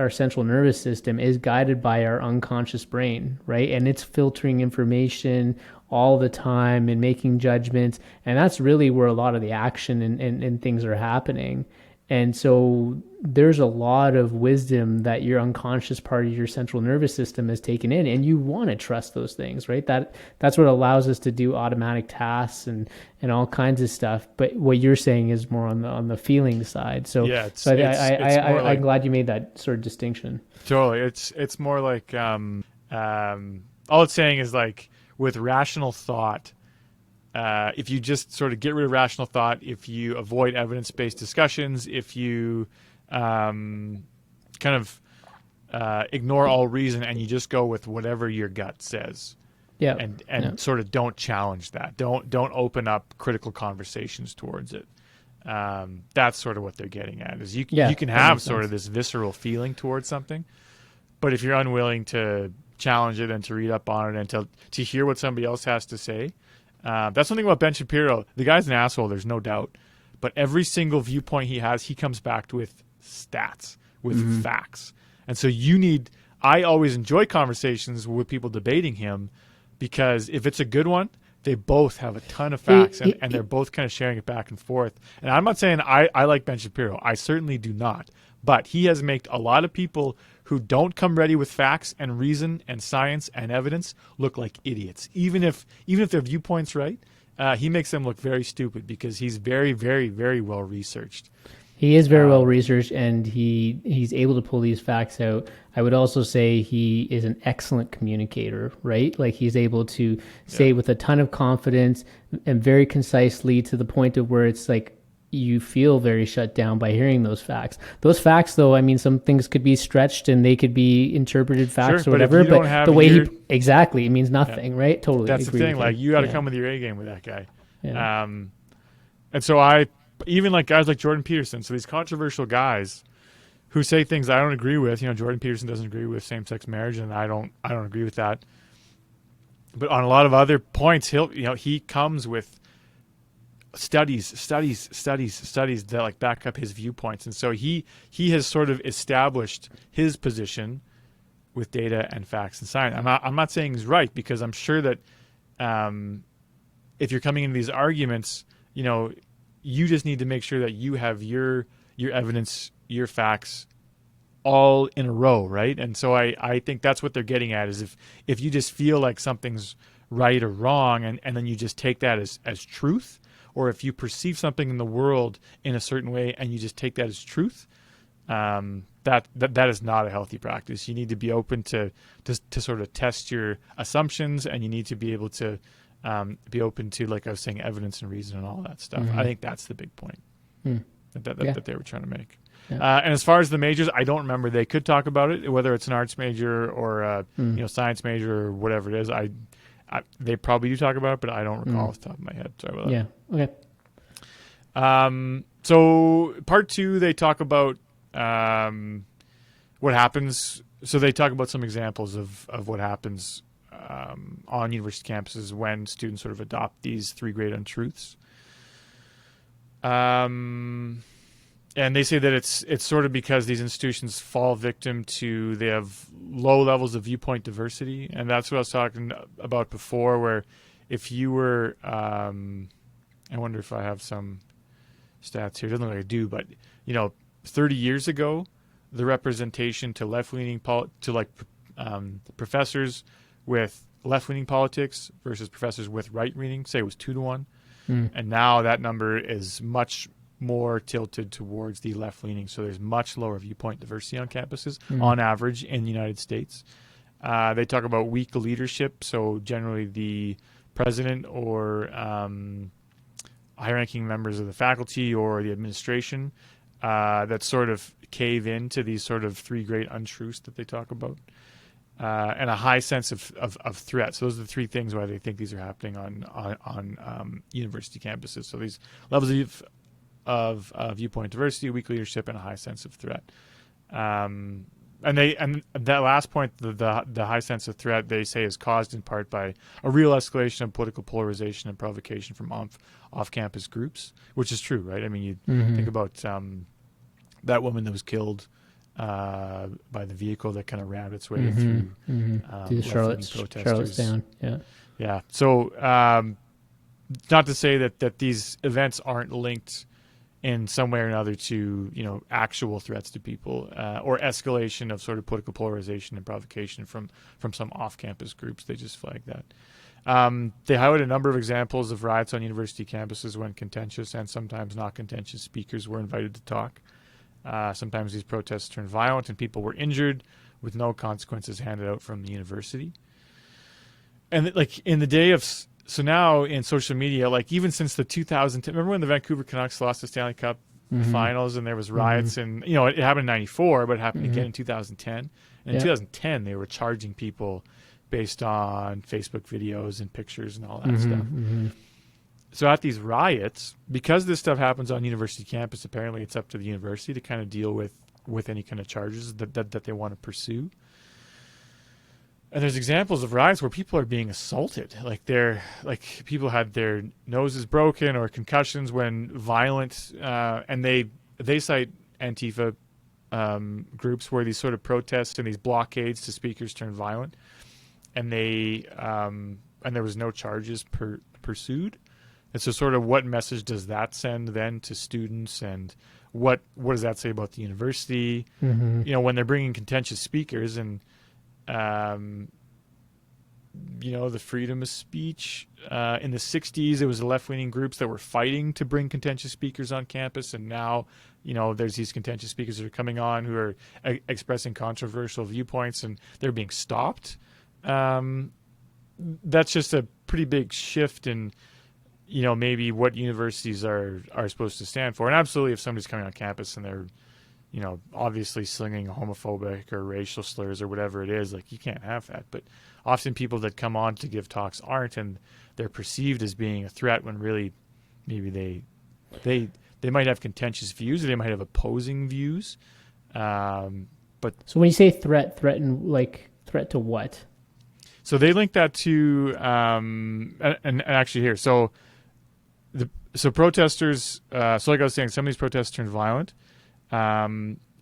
central nervous system is guided by our unconscious brain, right? And it's filtering information all the time and making judgments. And that's really where a lot of the action and things are happening. And so there's a lot of wisdom that your unconscious part of your central nervous system has taken in, and you want to trust those things, right? That's what allows us to do automatic tasks and all kinds of stuff. But what you're saying is more on the feling side. So yeah, I'm glad you made that sort of distinction. Totally. It's more like all it's saying is with rational thought, if you just sort of get rid of rational thought, if you avoid evidence-based discussions, if you ignore all reason and you just go with whatever your gut says, sort of don't challenge that, don't open up critical conversations towards it. That's sort of what they're getting at. Is you can have sort of this visceral feeling towards something, but if you're unwilling to challenge it and to read up on it and to hear what somebody else has to say. That's something about Ben Shapiro. The guy's an asshole, there's no doubt. But every single viewpoint he has, he comes back with stats, with facts. And so I always enjoy conversations with people debating him, because if it's a good one, they both have a ton of facts and they're both kind of sharing it back and forth. And I'm not saying I like Ben Shapiro. I certainly do not. But he has made a lot of people who don't come ready with facts and reason and science and evidence look like idiots. Even if their viewpoint's right, he makes them look very stupid because he's very, very, very well researched. He is very well researched, and he's able to pull these facts out. I would also say he is an excellent communicator, right? Like he's able to say with a ton of confidence and very concisely to the point of where it's like you feel very shut down by hearing those facts. Those facts, though, I mean, some things could be stretched and they could be interpreted facts or whatever. But the way he exactly, it means nothing, right? Totally. That's the thing. Like you got to come with your A game with that guy. Yeah. And so even like guys like Jordan Peterson, so these controversial guys who say things I don't agree with. Jordan Peterson doesn't agree with same-sex marriage, and I don't agree with that. But on a lot of other points, he comes with studies that like back up his viewpoints, and so he has sort of established his position with data and facts and science. I'm not saying he's right, because I'm sure that if you're coming into these arguments, you just need to make sure that you have your evidence, your facts all in a row, right? And so I think that's what they're getting at, is if you just feel like something's right or wrong and then you just take that as truth, or if you perceive something in the world in a certain way and you just take that as truth, that is not a healthy practice. You need to be open to sort of test your assumptions, and you need to be able to be open to, like I was saying, evidence and reason and all that stuff. I think that's the big point that they were trying to make. Yeah. And as far as the majors, I don't remember. They could talk about it, whether it's an arts major or a science major or whatever it is. They probably do talk about it, but I don't recall off the top of my head. Sorry about that. Yeah. Okay. So part 2, they talk about what happens. So they talk about some examples of what happens on university campuses when students sort of adopt these 3 great untruths. And they say that it's sort of because these institutions fall victim to, they have low levels of viewpoint diversity. And that's what I was talking about before, where if you were, I wonder if I have some stats here. It doesn't look like I do, but 30 years ago, the representation to left-leaning, professors with left-leaning politics versus professors with right-leaning, say it was 2-to-1. And now that number is much more tilted towards the left-leaning. So there's much lower viewpoint diversity on campuses on average in the United States. They talk about weak leadership. So generally the president or high-ranking members of the faculty or the administration that sort of cave into these sort of 3 great untruths that they talk about. And a high sense of threat. So those are the 3 things why they think these are happening on university campuses. So these levels of viewpoint diversity, weak leadership, and a high sense of threat. And that last point, the high sense of threat, they say is caused in part by a real escalation of political polarization and provocation from off-campus groups, which is true, right? I mean, you think about that woman that was killed by the vehicle that kind of rammed its way through the Charlottetown. Yeah. So not to say that these events aren't linked in some way or another to actual threats to people or escalation of sort of political polarization and provocation from some off-campus groups. They just flag that. They highlight a number of examples of riots on university campuses when contentious and sometimes not contentious speakers were invited to talk. Sometimes these protests turned violent and people were injured with no consequences handed out from the university. And like in the day of, so now in social media, like even since the 2010, remember when the Vancouver Canucks lost the Stanley Cup finals and there was riots and, it happened in 94, but it happened again in 2010. And in 2010, they were charging people based on Facebook videos and pictures and all that stuff. So at these riots, because this stuff happens on university campus, apparently it's up to the university to kind of deal with any kind of charges that they want to pursue. And there's examples of riots where people are being assaulted, like people had their noses broken or concussions when violent, and they cite Antifa groups where these sort of protests and these blockades to speakers turned violent, and there was no charges pursued. And so sort of what message does that send then to students, and what does that say about the university? Mm-hmm. When they're bringing contentious speakers, and the freedom of speech. In the 60s, it was the left-leaning groups that were fighting to bring contentious speakers on campus, and now, there's these contentious speakers that are coming on who are expressing controversial viewpoints, and they're being stopped. That's just a pretty big shift in, maybe what universities are supposed to stand for. And absolutely, if somebody's coming on campus and they're, obviously slinging homophobic or racial slurs or whatever it is, like, you can't have that. But often people that come on to give talks aren't, and they're perceived as being a threat when really maybe they might have contentious views, or they might have opposing views. But so when you say threaten, like threat to what? So they link that to and actually here. So protesters. So like I was saying, some of these protests turn violent.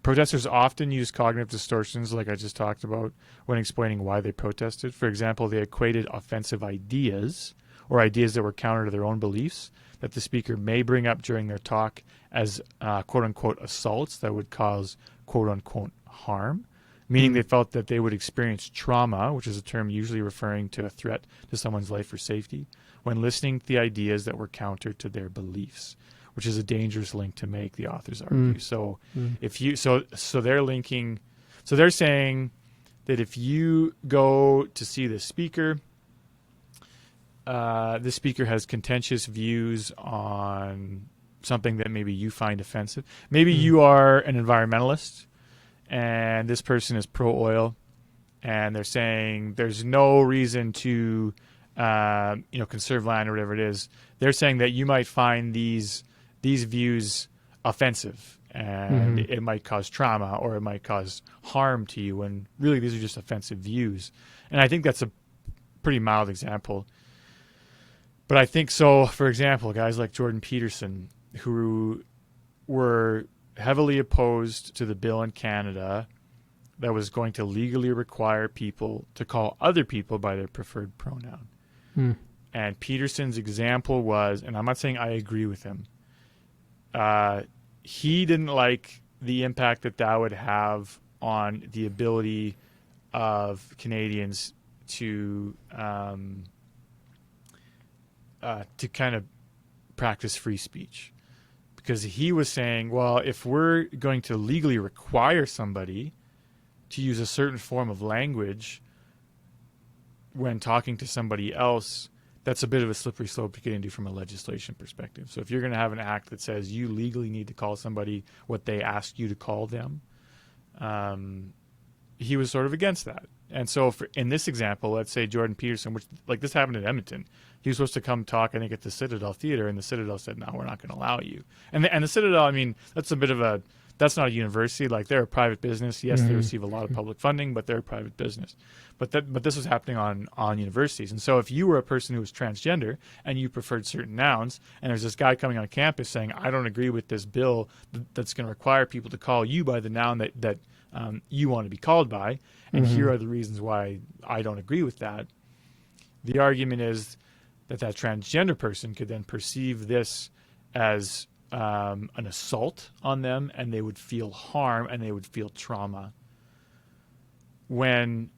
Protesters often use cognitive distortions, like I just talked about, when explaining why they protested. For example, they equated offensive ideas, or ideas that were counter to their own beliefs, that the speaker may bring up during their talk, as quote-unquote assaults that would cause quote-unquote harm, meaning they felt that they would experience trauma, which is a term usually referring to a threat to someone's life or safety, when listening to the ideas that were counter to their beliefs, which is a dangerous link to make, the authors argue. So if you so they're linking, so they're saying that if you go to see the speaker has contentious views on something that maybe you find offensive. Maybe you are an environmentalist and this person is pro-oil, and they're saying there's no reason to conserve land or whatever it is. They're saying that you might find these views offensive, and it might cause trauma, or it might cause harm to you, when really these are just offensive views. And I think that's a pretty mild example. But I think so, for example, guys like Jordan Peterson, who were heavily opposed to the bill in Canada that was going to legally require people to call other people by their preferred pronoun. And Peterson's example was, and I'm not saying I agree with him, he didn't like the impact that would have on the ability of Canadians to kind of practice free speech. Because he was saying, well, if we're going to legally require somebody to use a certain form of language when talking to somebody else, that's a bit of a slippery slope to get into from a legislation perspective. So if you're going to have an act that says you legally need to call somebody what they ask you to call them, he was sort of against that. And so in this example, let's say Jordan Peterson, which, like, this happened in Edmonton. He was supposed to come talk, I think, at the Citadel Theater, and the Citadel said, no, we're not going to allow you. And the Citadel, I mean, that's not a university. Like, they're a private business. Yes, they receive a lot of public funding, but they're a private business. But this was happening on universities. And so if you were a person who was transgender and you preferred certain nouns, and there's this guy coming on campus saying, I don't agree with this bill that's going to require people to call you by the noun that you want to be called by, and here are the reasons why I don't agree with that. The argument is that transgender person could then perceive this as an assault on them, and they would feel harm and they would feel trauma. When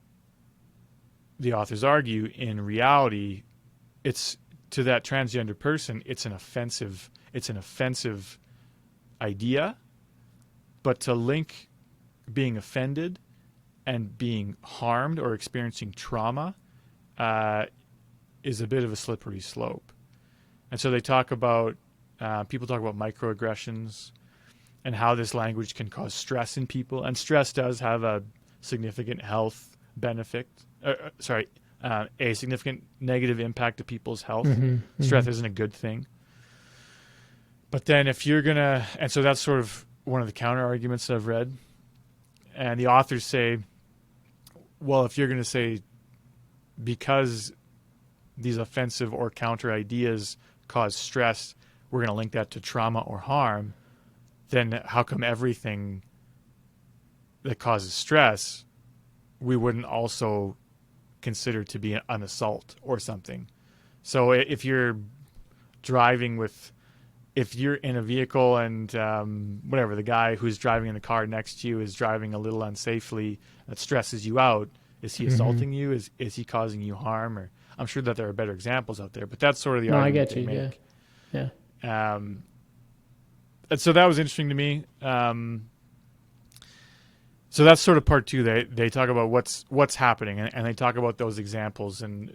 the authors argue, in reality, it's to that transgender person, it's an offensive idea, but to link being offended and being harmed or experiencing trauma is a bit of a slippery slope. And so they talk about, people talk about microaggressions and how this language can cause stress in people. And stress does have a significant health benefit, a significant negative impact to people's health. Stress isn't a good thing. But then if you're going to, and so that's sort of one of the counter arguments that I've read. And the authors say, well, if you're going to say because these offensive or counter ideas cause stress, we're going to link that to trauma or harm, then how come everything that causes stress we wouldn't also consider to be an assault or something? So if you're driving with, if you're in a vehicle and whatever, the guy who's driving in the car next to you is driving a little unsafely, that stresses you out. Is he assaulting you? Is he causing you harm? Or I'm sure that there are better examples out there, but that's sort of the argument they make. Yeah. And so that was interesting to me. So that's sort of part two. They talk about what's happening, and they talk about those examples, and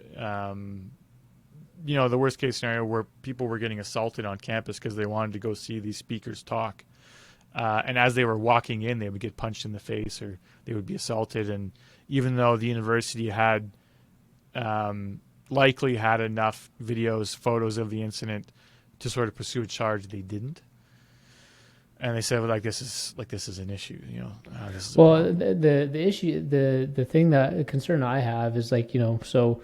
the worst case scenario where people were getting assaulted on campus because they wanted to go see these speakers talk, and as they were walking in, they would get punched in the face or they would be assaulted. And even though the university had likely had enough videos, photos of the incident to sort of pursue a charge, they didn't. And they said, well, this is an issue, the issue, the thing, that a concern I have is so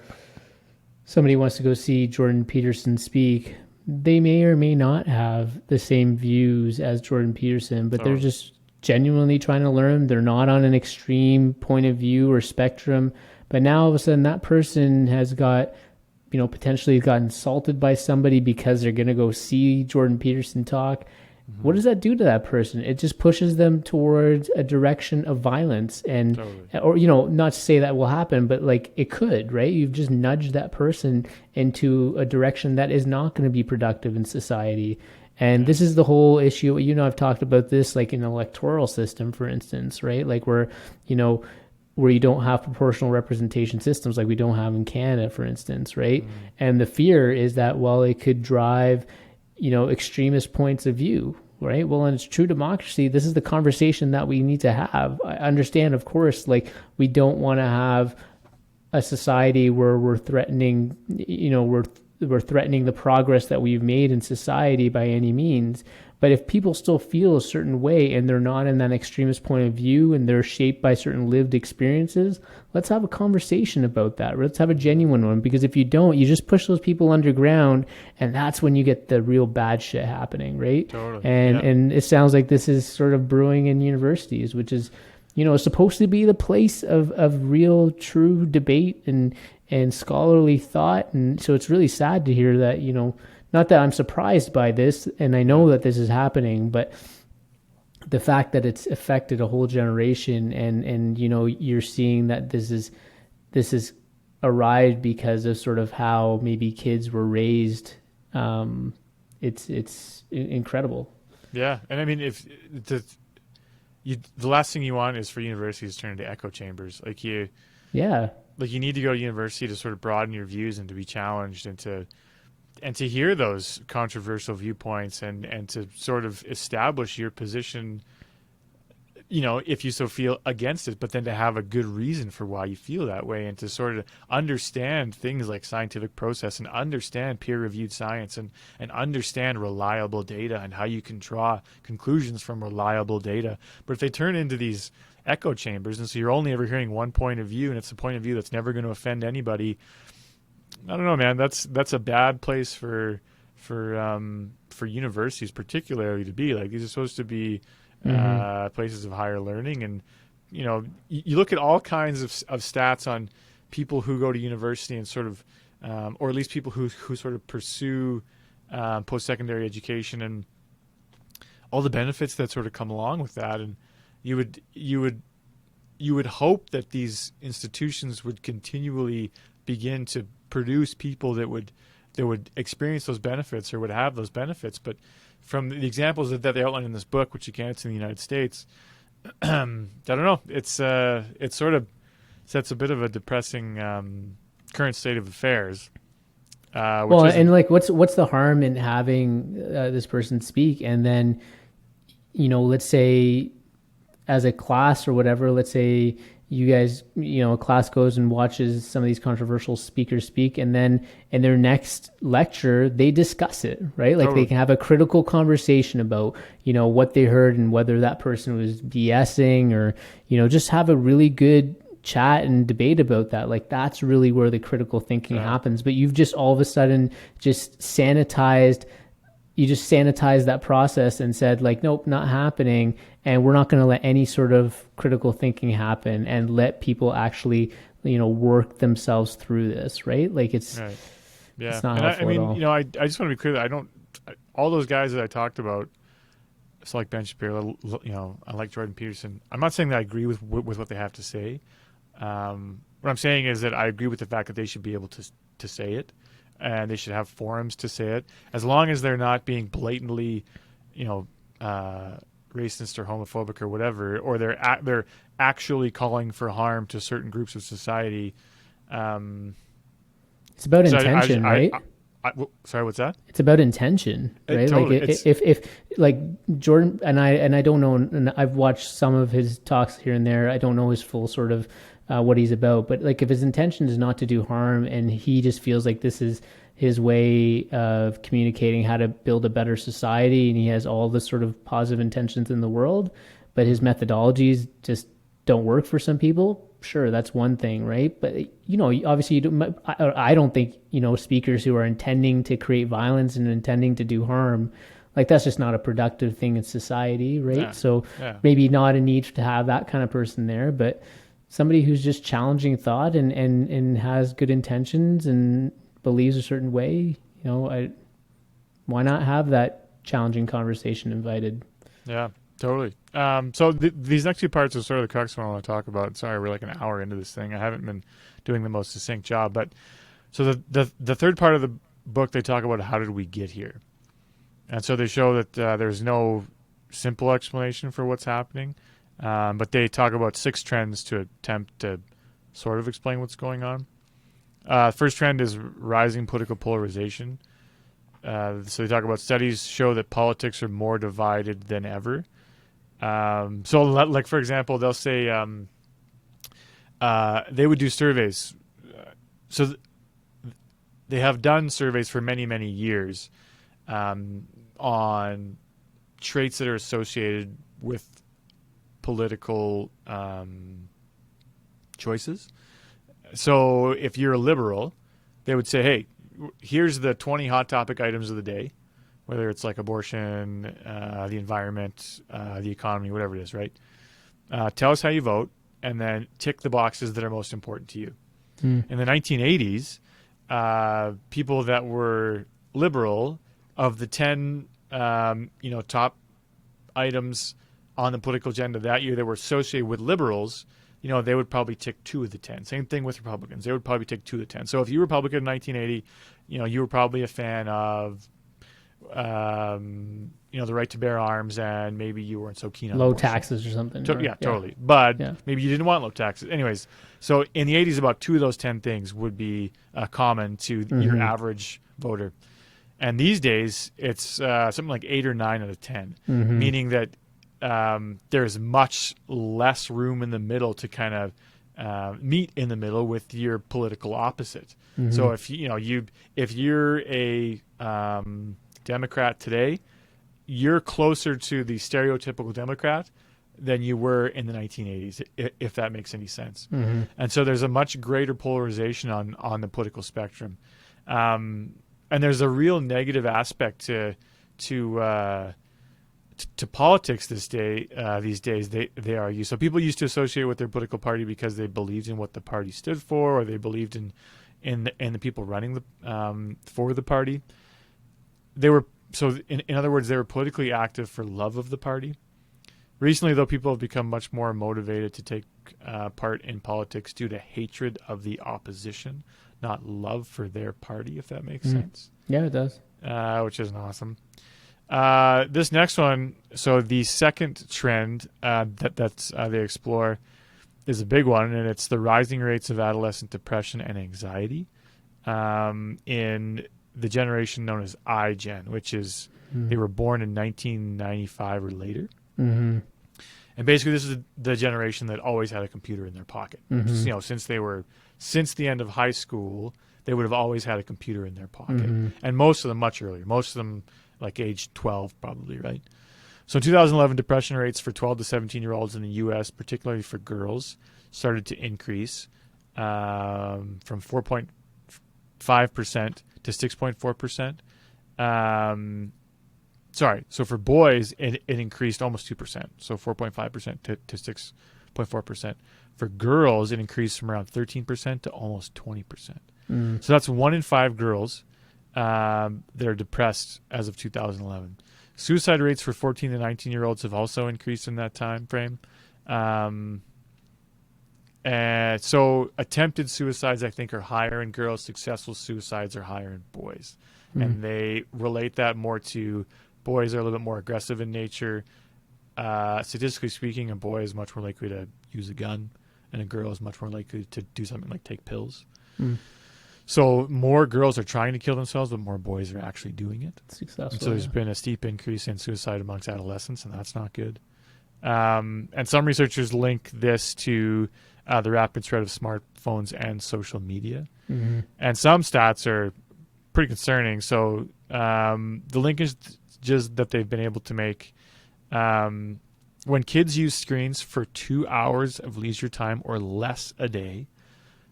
somebody wants to go see Jordan Peterson speak. They may or may not have the same views as Jordan Peterson, but they're just genuinely trying to learn. They're not on an extreme point of view or spectrum. But now all of a sudden that person has got, potentially got insulted by somebody because they're going to go see Jordan Peterson talk. What does that do to that person? It just pushes them towards a direction of violence, and or not to say that will happen, but it could, right? You've just nudged that person into a direction that is not going to be productive in society. And this is the whole issue. I've talked about this in an electoral system, for instance, right? Where you don't have proportional representation systems like we don't have in Canada, for instance, right? And the fear is that, it could drive extremist points of view, right? Well, in its true democracy, this is the conversation that we need to have. I understand, of course, we don't want to have a society where we're threatening, we're threatening the progress that we've made in society by any means. But if people still feel a certain way and they're not in that extremist point of view and they're shaped by certain lived experiences, let's have a conversation about that. Let's have a genuine one, because if you don't, you just push those people underground, and that's when you get the real bad shit happening, right? Totally. And it sounds like this is sort of brewing in universities, which is, supposed to be the place of real, true debate and scholarly thought. And so it's really sad to hear that, not that I'm surprised by this, and I know that this is happening, but the fact that it's affected a whole generation, and you're seeing that this is arrived because of sort of how maybe kids were raised. It's incredible. Yeah, and I mean, if the last thing you want is for universities to turn into echo chambers. You need to go to university to sort of broaden your views and to be challenged and to hear those controversial viewpoints and to sort of establish your position, if you so feel, against it, but then to have a good reason for why you feel that way, and to sort of understand things like scientific process and understand peer-reviewed science and understand reliable data and how you can draw conclusions from reliable data. But if they turn into these echo chambers, and so you're only ever hearing one point of view, and it's a point of view that's never going to offend anybody, I don't know, man. That's a bad place for universities, particularly, to be. These are supposed to be places of higher learning, and you look at all kinds of stats on people who go to university and sort of, or at least people who sort of pursue post-secondary education and all the benefits that sort of come along with that. And you would hope that these institutions would continually begin to produce people that would experience those benefits or would have those benefits. But from the examples that they outline in this book, which again, it's in the United States, I don't know. It sort of sets a bit of a depressing current state of affairs. What's the harm in having this person speak, and then, let's say as a class or whatever, let's say you guys, a class goes and watches some of these controversial speakers speak, and then in their next lecture, they discuss it, right? They can have a critical conversation about, what they heard and whether that person was BSing, or, just have a really good chat and debate about that. That's really where the critical thinking happens. But you've just all of a sudden just sanitized that process and said, nope, not happening. And we're not going to let any sort of critical thinking happen and let people actually, work themselves through this, right? Yeah. It's not And helpful I at mean, all. I just want to be clear that all those guys that I talked about, it's like Ben Shapiro, I like Jordan Peterson. I'm not saying that I agree with what they have to say. What I'm saying is that I agree with the fact that they should be able to say it, and they should have forums to say it, as long as they're not being blatantly, racist or homophobic or whatever, or they're actually calling for harm to certain groups of society. It's about So intention, right? Sorry, what's that? It's about intention, right? Totally. If like Jordan, and I don't know, and I've watched some of his talks here and there. I don't know his full sort of what he's about, but like if his intention is not to do harm, and he just feels like this is his way of communicating how to build a better society, and he has all the sort of positive intentions in the world, but his methodologies just don't work for some people. Sure, that's one thing, right? But obviously, I don't think speakers who are intending to create violence and intending to do harm, like that's just not a productive thing in society, right? Yeah. So Yeah. maybe not a need to have that kind of person there, but somebody who's just challenging thought and has good intentions and believes a certain way, why not have that challenging conversation invited? Yeah, totally. So these next two parts are sort of the crux of what I want to talk about. Sorry, we're like an hour into this thing. I haven't been doing the most succinct job, but so the third part of the book, they talk about how did we get here, and so they show that there's no simple explanation for what's happening, but they talk about 6 trends to attempt to sort of explain what's going on. First trend is rising political polarization. So they talk about studies show that politics are more divided than ever. So like, for example, they'll say they would do surveys. So they have done surveys for many, many years on traits that are associated with political choices. So if you're a liberal, they would say, hey, here's the 20 hot topic items of the day, whether it's like abortion, the environment, the economy, whatever it is, right? Tell us how you vote, and then tick the boxes that are most important to you. In the 1980s, people that were liberal, of the 10 top items on the political agenda that year that were associated with liberals, they would probably tick 2 of the 10. Same thing with Republicans. They would probably tick 2 of the 10. So if you were Republican in 1980, you were probably a fan of, the right to bear arms, and maybe you weren't so keen on low abortion. taxes or something. Totally. But maybe you didn't want low taxes. Anyways, so in the 80s, about 2 of those 10 things would be common to your average voter. And these days, it's something like 8 or 9 out of 10, meaning that there's much less room in the middle to kind of meet in the middle with your political opposite. So if you're a Democrat today, you're closer to the stereotypical Democrat than you were in the 1980s, if that makes any sense. And so there's a much greater polarization on the political spectrum, and there's a real negative aspect to politics these days. They argue. So people used to associate with their political party because they believed in what the party stood for, or they believed in the people running for the party. In other words, they were politically active for love of the party. Recently, though, people have become much more motivated to take part in politics due to hatred of the opposition, not love for their party, if that makes sense. Yeah, it does. Which is awesome. This next one, so the second trend that they explore is a big one, and it's the rising rates of adolescent depression and anxiety in the generation known as iGen, which is they were born in 1995 or later. And basically, this is the generation that always had a computer in their pocket. Since the end of high school, they would have always had a computer in their pocket, and most of them much earlier. Most of them like age 12, probably, right? So in 2011, depression rates for 12 to 17-year-olds in the U.S., particularly for girls, started to increase from 4.5% to 6.4%. So for boys, it increased almost 2%, so 4.5% to 6.4%. For girls, it increased from around 13% to almost 20%. So that's 1 in 5 girls they're depressed as of 2011. Suicide rates for 14 to 19-year-olds have also increased in that time frame. And so attempted suicides, I think, are higher in girls. Successful suicides are higher in boys. And they relate that more to boys are a little bit more aggressive in nature. Statistically speaking, a boy is much more likely to use a gun, and a girl is much more likely to do something like take pills. So more girls are trying to kill themselves, but more boys are actually doing it. Successful. So there's been a steep increase in suicide amongst adolescents, and that's not good. And some researchers link this to the rapid spread of smartphones and social media. And some stats are pretty concerning. So the linkages that they've been able to make, when kids use screens for 2 hours of leisure time or less a day,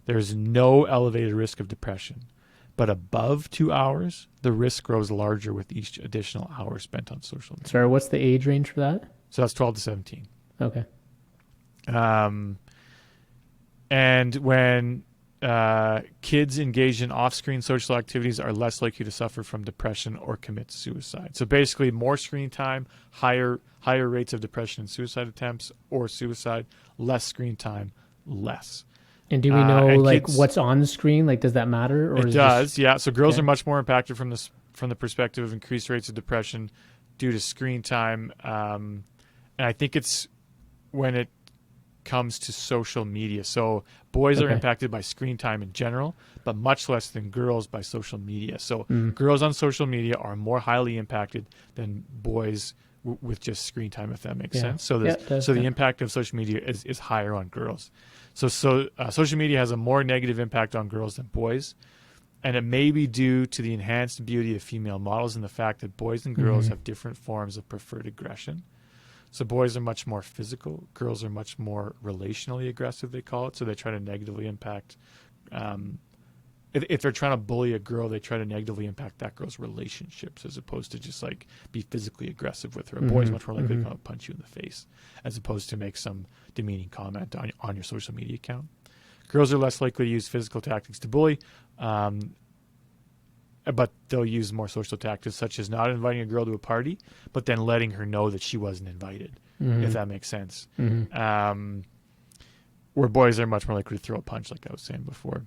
there's no elevated risk of depression. But above 2 hours, the risk grows larger with each additional hour spent on social media. Sorry, what's the age range for that? So that's 12 to 17. Okay. And when kids engaged in off-screen social activities are less likely to suffer from depression or commit suicide. So basically, more screen time, higher rates of depression and suicide attempts or suicide. Less screen time, less. And do we know like kids, what's on the screen? Like, does that matter? Or it does, yeah. So girls okay. are much more impacted from the perspective of increased rates of depression due to screen time. And I think it's when it comes to social media. So boys are impacted by screen time in general, but much less than girls by social media. So girls on social media are more highly impacted than boys with just screen time, if that makes sense. So the impact of social media is higher on girls. So social media has a more negative impact on girls than boys. And it may be due to the enhanced beauty of female models and the fact that boys and girls have different forms of preferred aggression. So boys are much more physical. Girls are much more relationally aggressive, they call it. So they try to negatively impact. If they're trying to bully a girl, they try to negatively impact that girl's relationships as opposed to just like be physically aggressive with her. A boy's much more likely to come and punch you in the face as opposed to make some demeaning comment on your social media account. Girls are less likely to use physical tactics to bully, but they'll use more social tactics such as not inviting a girl to a party, but then letting her know that she wasn't invited, if that makes sense. Where boys are much more likely to throw a punch, like I was saying before.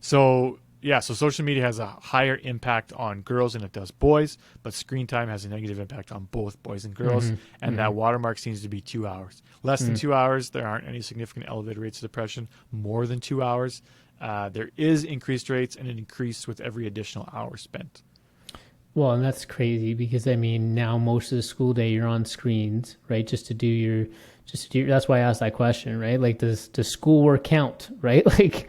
So, yeah, so social media has a higher impact on girls than it does boys, but screen time has a negative impact on both boys and girls, and that watermark seems to be 2 hours. Less than 2 hours, there aren't any significant elevated rates of depression. More than 2 hours, there is increased rates, and it increased with every additional hour spent. Well, and that's crazy because, I mean, now most of the school day you're on screens, right, just to do your that's why I asked that question, right? Like, does schoolwork count, right? Like,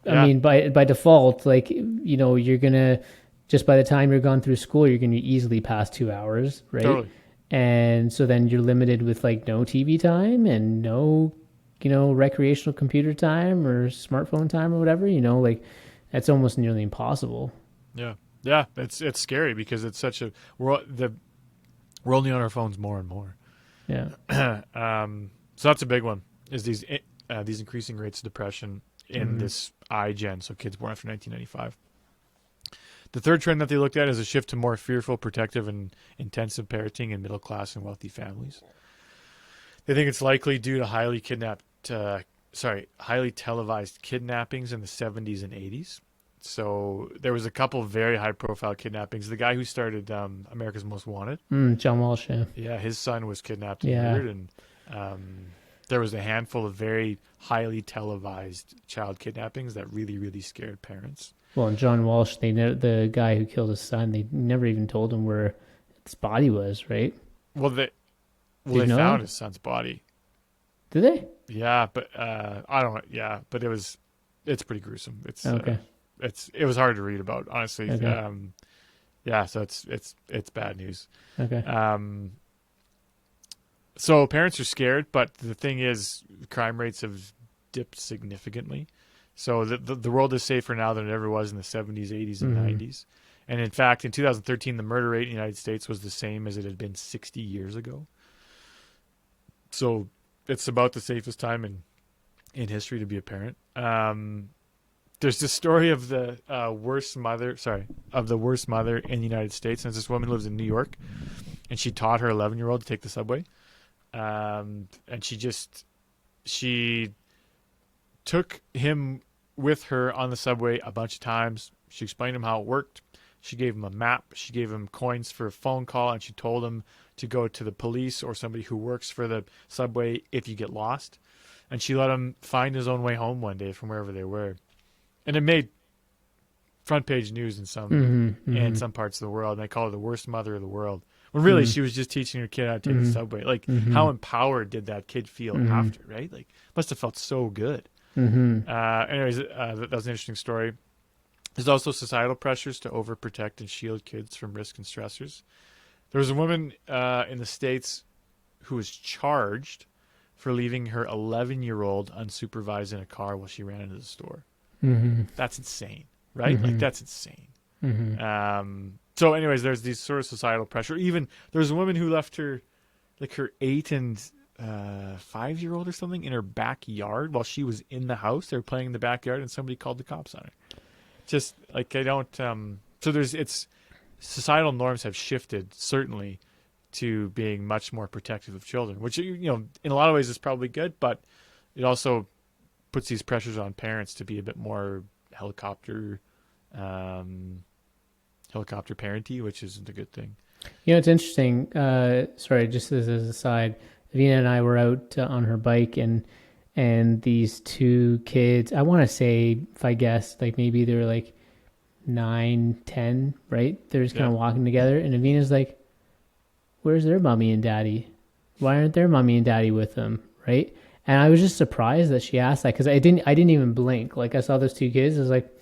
I mean, by default, like, you know, you're going to, just by the time you're gone through school, you're going to easily pass 2 hours, right? Totally. And so then you're limited with, like, no TV time and no, you know, recreational computer time or smartphone time or whatever, you know, like, that's almost nearly impossible. Yeah. Yeah, it's scary because it's such a, we're only on our phones more and more. Yeah. So that's a big one, is these increasing rates of depression in this iGen, so kids born after 1995. The third trend that they looked at is a shift to more fearful, protective, and intensive parenting in middle class and wealthy families. They think it's likely due to highly televised kidnappings in the 70s and 80s. So there was a couple very high-profile kidnappings. The guy who started America's Most Wanted, John Walsh, yeah, his son was kidnapped and murdered, and there was a handful of very highly televised child kidnappings that really, really scared parents. Well, and John Walsh, the guy who killed his son, they never even told him where his body was, right? Well, they found his son's body. Did they? Yeah, but I don't know. Yeah, but it's pretty gruesome. It's okay. It was hard to read about, honestly. Okay. Yeah, so it's bad news. Okay. So parents are scared, but the thing is, crime rates have dipped significantly. So the world is safer now than it ever was in the 70s, 80s, and 90s. And in fact, in 2013, the murder rate in the United States was the same as it had been 60 years ago. So it's about the safest time in history to be a parent. there's this story of the worst mother in the United States. And this woman lives in New York, and she taught her 11-year-old to take the subway. And she took him with her on the subway a bunch of times. She explained to him how it worked. She gave him a map. She gave him coins for a phone call, and she told him to go to the police or somebody who works for the subway if you get lost. And she let him find his own way home one day from wherever they were. And it made front page news in some parts of the world. And they call her the worst mother of the world. When really she was just teaching her kid how to take the subway. Like, how empowered did that kid feel after, right? Like, must have felt so good. Anyways, that was an interesting story. There's also societal pressures to overprotect and shield kids from risk and stressors. There was a woman in the States who was charged for leaving her 11-year-old unsupervised in a car while she ran into the store. That's insane, right? Like, that's insane. So anyways, there's these sort of societal pressure. Even there's a woman who left her 8 and 5-year-old or something in her backyard while she was in the house. They were playing in the backyard, and somebody called the cops on her. Just like, I don't. So it's societal norms have shifted, certainly, to being much more protective of children, which, in a lot of ways is probably good, but it also puts these pressures on parents to be a bit more helicopter parenty, which isn't a good thing. It's interesting. Sorry, just as an aside, Vina and I were out on her bike, and these two kids, I want to say, if I guess, like maybe they were like 9, 10, right? They're just kind of walking together, and Avina's like, "Where's their mommy and daddy? Why aren't their mommy and daddy with them?" Right? And I was just surprised that she asked that, because I didn't even blink. Like, I saw those two kids, I was like,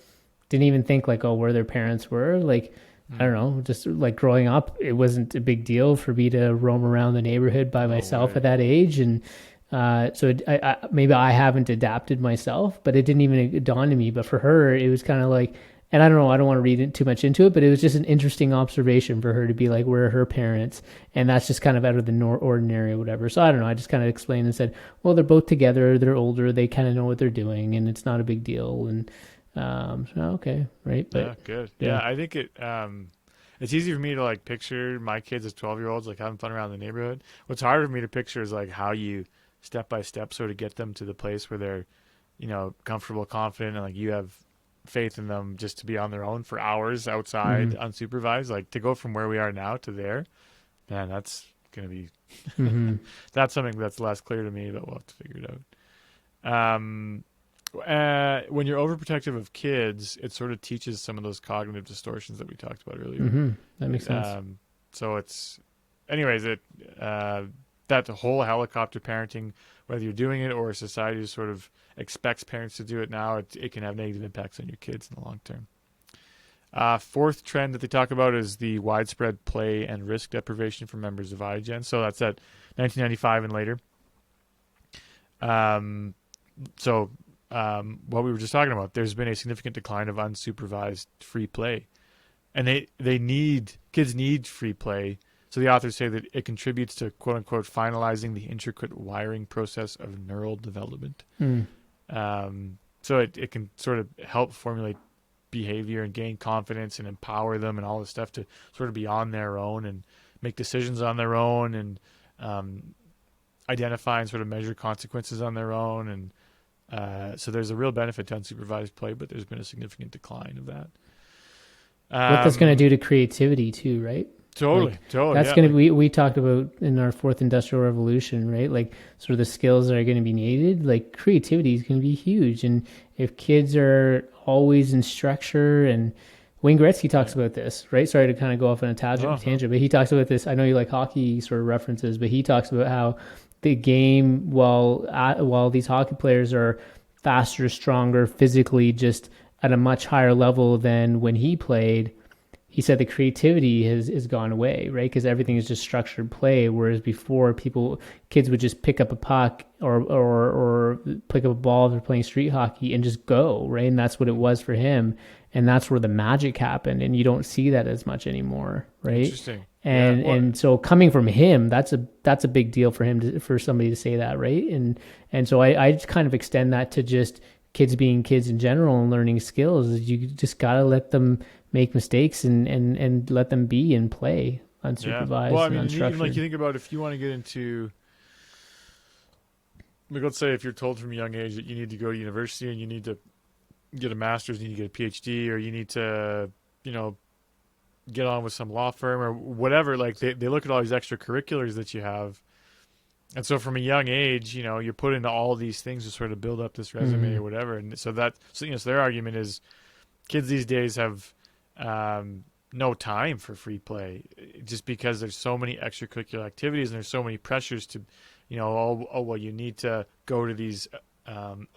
didn't even think like, oh, where their parents were. Like, I don't know, just like growing up, it wasn't a big deal for me to roam around the neighborhood by myself at that age. And so I maybe I haven't adapted myself, but it didn't even dawn on me. But for her, it was kind of like, and I don't know, I don't want to read too much into it, but it was just an interesting observation for her to be like, where are her parents? And that's just kind of out of the ordinary or whatever. So I don't know, I just kind of explained and said, well, they're both together, they're older, they kind of know what they're doing, and it's not a big deal. And so, okay, right? But, yeah, good. Yeah, I think it's easy for me to like picture my kids as 12-year-olds like having fun around the neighborhood. What's harder for me to picture is like how you step by step sort of get them to the place where they're, comfortable, confident, and like you have faith in them just to be on their own for hours outside unsupervised. Like, to go from where we are now to there, man, that's gonna be that's something that's less clear to me, but we'll have to figure it out. When you're overprotective of kids, it sort of teaches some of those cognitive distortions that we talked about earlier. That makes sense. So it's, anyways, that whole helicopter parenting, whether you're doing it or society sort of expects parents to do it now, it can have negative impacts on your kids in the long term. Fourth trend that they talk about is the widespread play and risk deprivation for members of iGen. So that's at 1995 and later. What we were just talking about, there's been a significant decline of unsupervised free play, and kids need free play. So the authors say that it contributes to quote unquote finalizing the intricate wiring process of neural development. So it can sort of help formulate behavior and gain confidence and empower them and all this stuff to sort of be on their own and make decisions on their own and identify and sort of measure consequences on their own. And so there's a real benefit to unsupervised play, but there's been a significant decline of that. What that's going to do to creativity too, right? Totally. That's going to be, we talked about in our fourth industrial revolution, right? Like, sort of the skills that are going to be needed, like creativity is going to be huge. And if kids are always in structure, and Wayne Gretzky talks about this, right? Sorry to kind of go off on a tangent, but he talks about this. I know you like hockey sort of references, but he talks about how the game, while these hockey players are faster, stronger, physically just at a much higher level than when he played, he said the creativity has gone away, right? Because everything is just structured play, whereas before kids would just pick up a puck or pick up a ball if they're playing street hockey and just go, right? And that's what it was for him, and that's where the magic happened, and you don't see that as much anymore, right? Interesting. And so coming from him, that's a big deal for him for somebody to say that, right? And so I just kind of extend that to just kids being kids in general and learning skills is you just gotta let them make mistakes and let them be and play Yeah. Well, I unsupervised and mean, even like unstructured. you think about if you want to get into, like, let's say if you're told from a young age that you need to go to university and you need to get a master's, you need to get a PhD, or you need to, you know, get on with some law firm or whatever, like they look at all these extracurriculars that you have. And so from a young age, you know, you're put into all these things to sort of build up this resume Mm-hmm. or whatever. And so that, so, you know, so their argument is kids these days have no time for free play just because there's so many extracurricular activities and there's so many pressures to, you know, oh well, you need to go to these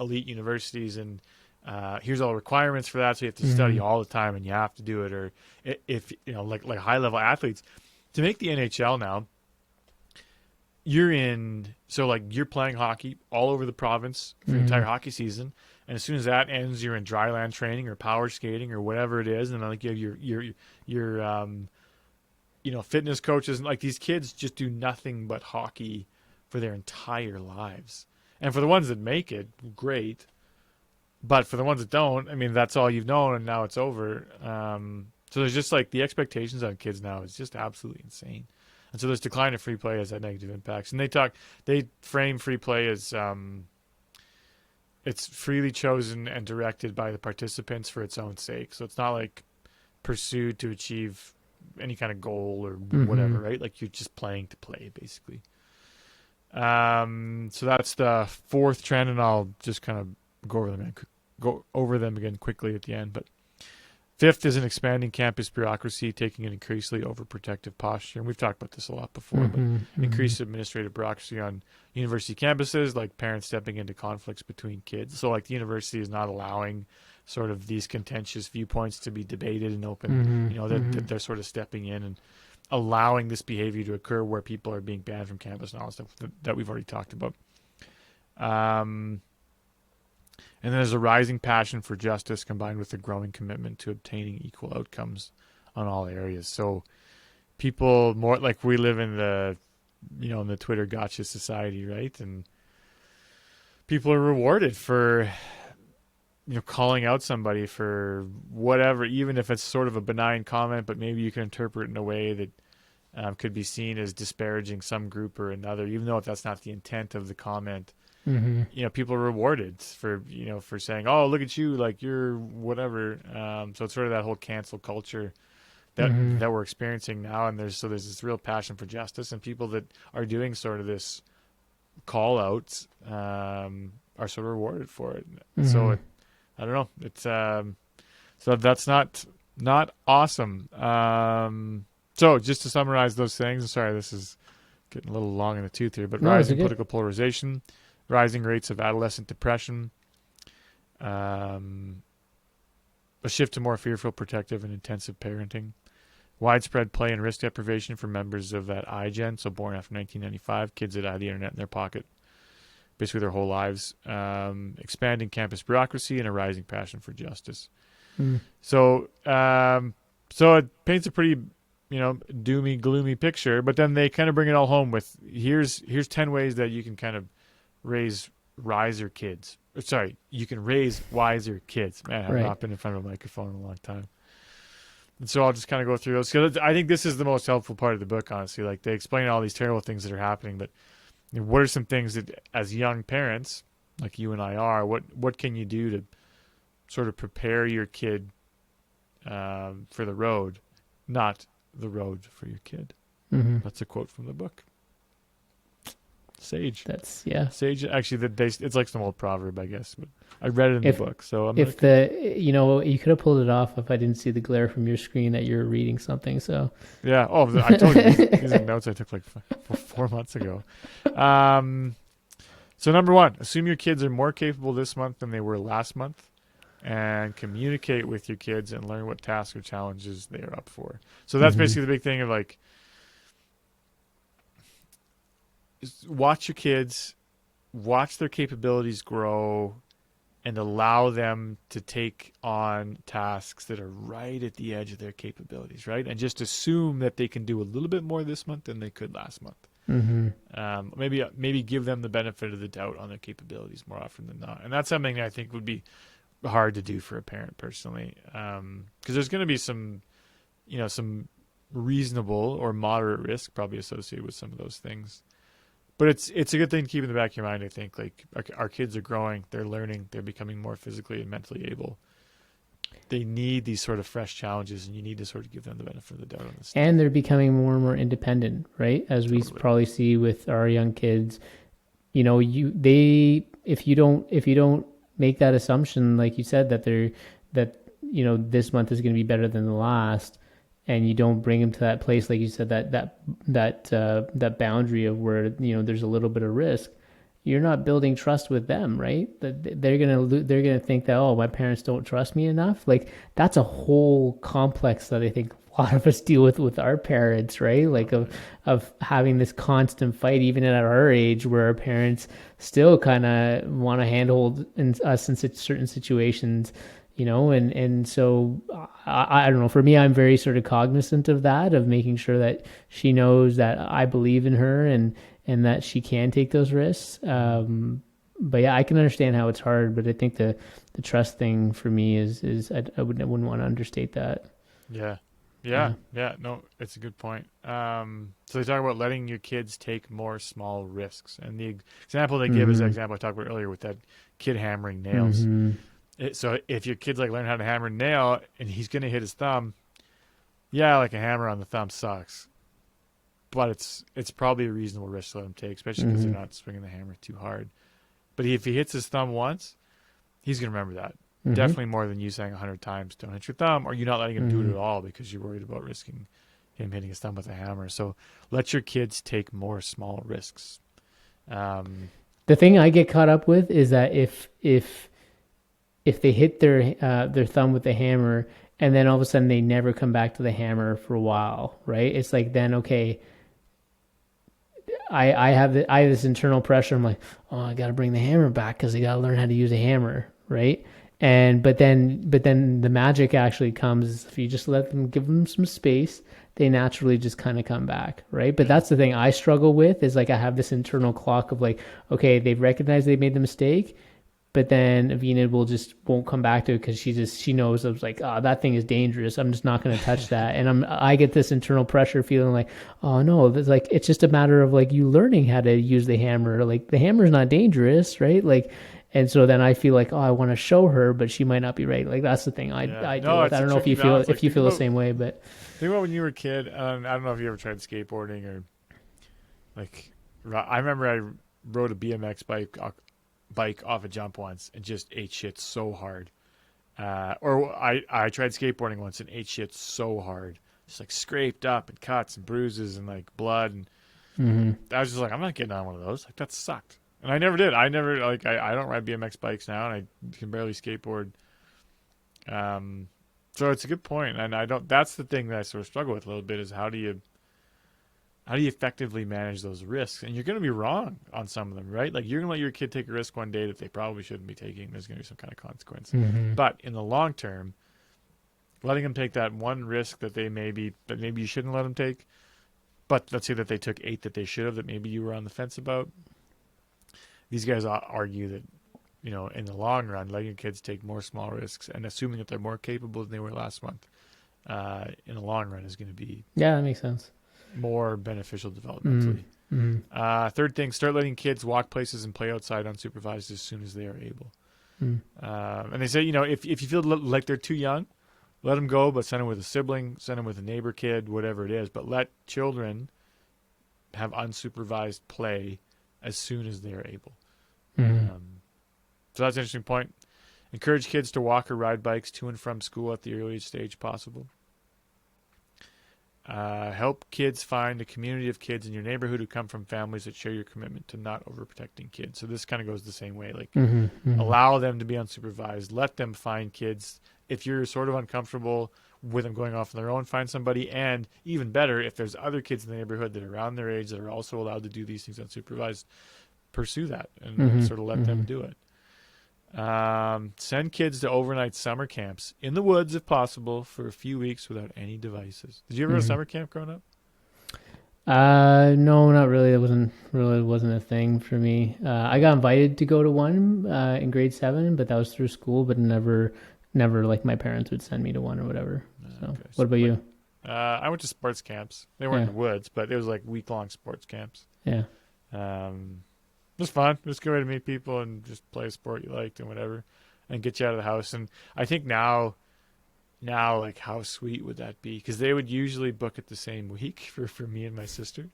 elite universities and here's all the requirements for that. So you have to study Mm-hmm. all the time and you have to do it. Or if, you know, like high level athletes to make the NHL now, you're in, so like you're playing hockey all over the province for the Mm-hmm. entire hockey season, and as soon as that ends you're in dryland training or power skating or whatever it is, and then like you have your you know, fitness coaches, and like these kids just do nothing but hockey for their entire lives. And for the ones that make it, great, but for the ones that don't, I mean, that's all you've known and now it's over. So there's just like the expectations on kids now is just absolutely insane. And so this decline of free play has had negative impacts. And they frame free play as it's freely chosen and directed by the participants for its own sake. So it's not like pursued to achieve any kind of goal or Mm-hmm. whatever, right? Like you're just playing to play, basically. So that's the fourth trend, and I'll just kind of go over them again quickly at the end. But fifth is an expanding campus bureaucracy taking an increasingly overprotective posture. And we've talked about this a lot before, but Mm-hmm. Mm-hmm. increased administrative bureaucracy on university campuses, like parents stepping into conflicts between kids. So like the university is not allowing sort of these contentious viewpoints to be debated and open. Mm-hmm. You know, Mm-hmm. they're sort of stepping in and allowing this behavior to occur where people are being banned from campus and all that stuff that we've already talked about. Um, and then there's a rising passion for justice combined with a growing commitment to obtaining equal outcomes on all areas. So people more like we live in the, you know, in the Twitter gotcha society, right? And people are rewarded for, you know, calling out somebody for whatever, even if it's sort of a benign comment, but maybe you can interpret it in a way that could be seen as disparaging some group or another, even though if that's not the intent of the comment. Mm-hmm. You know, people are rewarded for, you know, for saying, "Oh, look at you, like you're whatever." So it's sort of that whole cancel culture Mm-hmm. that we're experiencing now, and there's this real passion for justice, and people that are doing sort of this call outs are sort of rewarded for it. So Mm-hmm. I don't know. It's so that's not awesome. So just to summarize those things, sorry, this is getting a little long in the tooth here, but No, it's rising good. political polarization, rising rates of adolescent depression, um, a shift to more fearful, protective, and intensive parenting, widespread play and risk deprivation for members of that iGen, so born after 1995, kids that had the internet in their pocket basically their whole lives, expanding campus bureaucracy, and a rising passion for justice. Mm. So, so it paints a pretty, you know, doomy, gloomy picture. But then they kind of bring it all home with here's 10 ways that you can kind of raise wiser kids. Sorry, you can raise wiser kids. Man, I've Right. not been in front of a microphone in a long time. And so I'll just kind of go through those because I think this is the most helpful part of the book, honestly. Like they explain all these terrible things that are happening, but you know, what are some things that, as young parents, like you and I are, what can you do to sort of prepare your kid for the road, not the road for your kid? Mm-hmm. That's a quote from the book. Sage. That's yeah. Sage. Actually, it's like some old proverb, I guess. But I read it in If the book, so I'm if gonna. the you know you could have pulled it off if I didn't see the glare from your screen that you're reading something. So Yeah. Oh, I told you these are notes I took like 4 months ago. So number one, assume your kids are more capable this month than they were last month, and communicate with your kids and learn what tasks or challenges they are up for. So that's mm-hmm. basically the big thing of like, watch your kids, watch their capabilities grow, and allow them to take on tasks that are right at the edge of their capabilities, right? And just assume that they can do a little bit more this month than they could last month. Maybe give them the benefit of the doubt on their capabilities more often than not. And that's something I think would be hard to do for a parent personally, because there's going to be some reasonable or moderate risk probably associated with some of those things. But it's a good thing to keep in the back of your mind. I think like our kids are growing, they're learning, they're becoming more physically and mentally able. They need these sort of fresh challenges, and you need to sort of give them the benefit of the doubt on this. And they're becoming more and more independent, right? As we probably see with our young kids, if you don't make that assumption, like you said, that this month is going to be better than the last, and you don't bring them to that place, like you said, that boundary of where there's a little bit of risk, you're not building trust with them, right? That they're gonna think that, oh, my parents don't trust me enough. Like that's a whole complex that I think a lot of us deal with our parents, right? Like of having this constant fight, even at our age, where our parents still kind of want to handhold us in certain situations, and so I don't know. For me, I'm very sort of cognizant of that, of making sure that she knows that I believe in her and that she can take those risks. But yeah, I can understand how it's hard, but I think the trust thing for me is I wouldn't want to understate that. Yeah. No, it's a good point. So they talk about letting your kids take more small risks, and the example they give is the example I talked about earlier with that kid hammering nails. So if your kid's like learn how to hammer a nail and he's going to hit his thumb, yeah, like a hammer on the thumb sucks. But it's probably a reasonable risk to let him take, especially because they're not swinging the hammer too hard. But if he hits his thumb once, he's going to remember that. Definitely more than you saying 100 times, don't hit your thumb, or you not letting him do it at all because you're worried about risking him hitting his thumb with a hammer. So let your kids take more small risks. The thing I get caught up with is that if they hit their thumb with the hammer and then all of a sudden they never come back to the hammer for a while, right? It's like, then, okay, I have this internal pressure. I'm like, oh, I got to bring the hammer back because I got to learn how to use a hammer, right? But then the magic actually comes if you just give them some space, they naturally just kind of come back, right? But that's the thing I struggle with, is like I have this internal clock of like, okay, they've recognized they made the mistake, but then Avina won't come back to it because she knows. I was like, oh, that thing is dangerous. I'm just not going to touch that. And I get this internal pressure feeling like, oh no, it's just a matter of like you learning how to use the hammer. Like the hammer's not dangerous, right? Like, and so then I feel like, oh, I want to show her, but she might not be right. Like that's the thing I deal with. I don't know if you feel the same way, but think about when you were a kid. I don't know if you ever tried skateboarding or like. I remember I rode a BMX bike off a jump once and just ate shit so hard. Or I tried skateboarding once and ate shit so hard, just like scraped up and cuts and bruises and like blood. And I was just like, I'm not getting on one of those. Like that sucked. And I never did. I don't ride BMX bikes now, and I can barely skateboard. So it's a good point, and that's the thing that I sort of struggle with a little bit, is how do you effectively manage those risks? And you're going to be wrong on some of them, right? Like you're going to let your kid take a risk one day that they probably shouldn't be taking. There's going to be some kind of consequence. But in the long term, letting them take that one risk that maybe you shouldn't let them take, but let's say that they took 8 that they should have, that maybe you were on the fence about. These guys argue that, in the long run, letting your kids take more small risks and assuming that they're more capable than they were last month, in the long run is going to be that makes sense. More beneficial developmentally. Third thing, start letting kids walk places and play outside unsupervised as soon as they are able. And they say, if you feel like they're too young, let them go, but send them with a sibling, send them with a neighbor kid, whatever it is. But let children have unsupervised play as soon as they are able. So that's an interesting point. Encourage kids to walk or ride bikes to and from school at the earliest stage possible. Help kids find a community of kids in your neighborhood who come from families that share your commitment to not overprotecting kids. So this kind of goes the same way. Like, allow them to be unsupervised. Let them find kids. If you're sort of uncomfortable with them going off on their own, find somebody. And even better, if there's other kids in the neighborhood that are around their age that are also allowed to do these things unsupervised, pursue that and sort of let them do it. Send kids to overnight summer camps in the woods if possible for a few weeks without any devices. Did you ever go to summer camp growing up? No, not really. It wasn't a thing for me. I got invited to go to one in grade 7, but that was through school, but never like my parents would send me to one or whatever. So, Okay. what about Like, you? I went to sports camps. They weren't Yeah, in the woods, but it was like week-long sports camps. yeah. It was fun. It was a good way to meet people and just play a sport you liked and whatever, and get you out of the house. And I think now, like, how sweet would that be? Because they would usually book it the same week for me and my sister.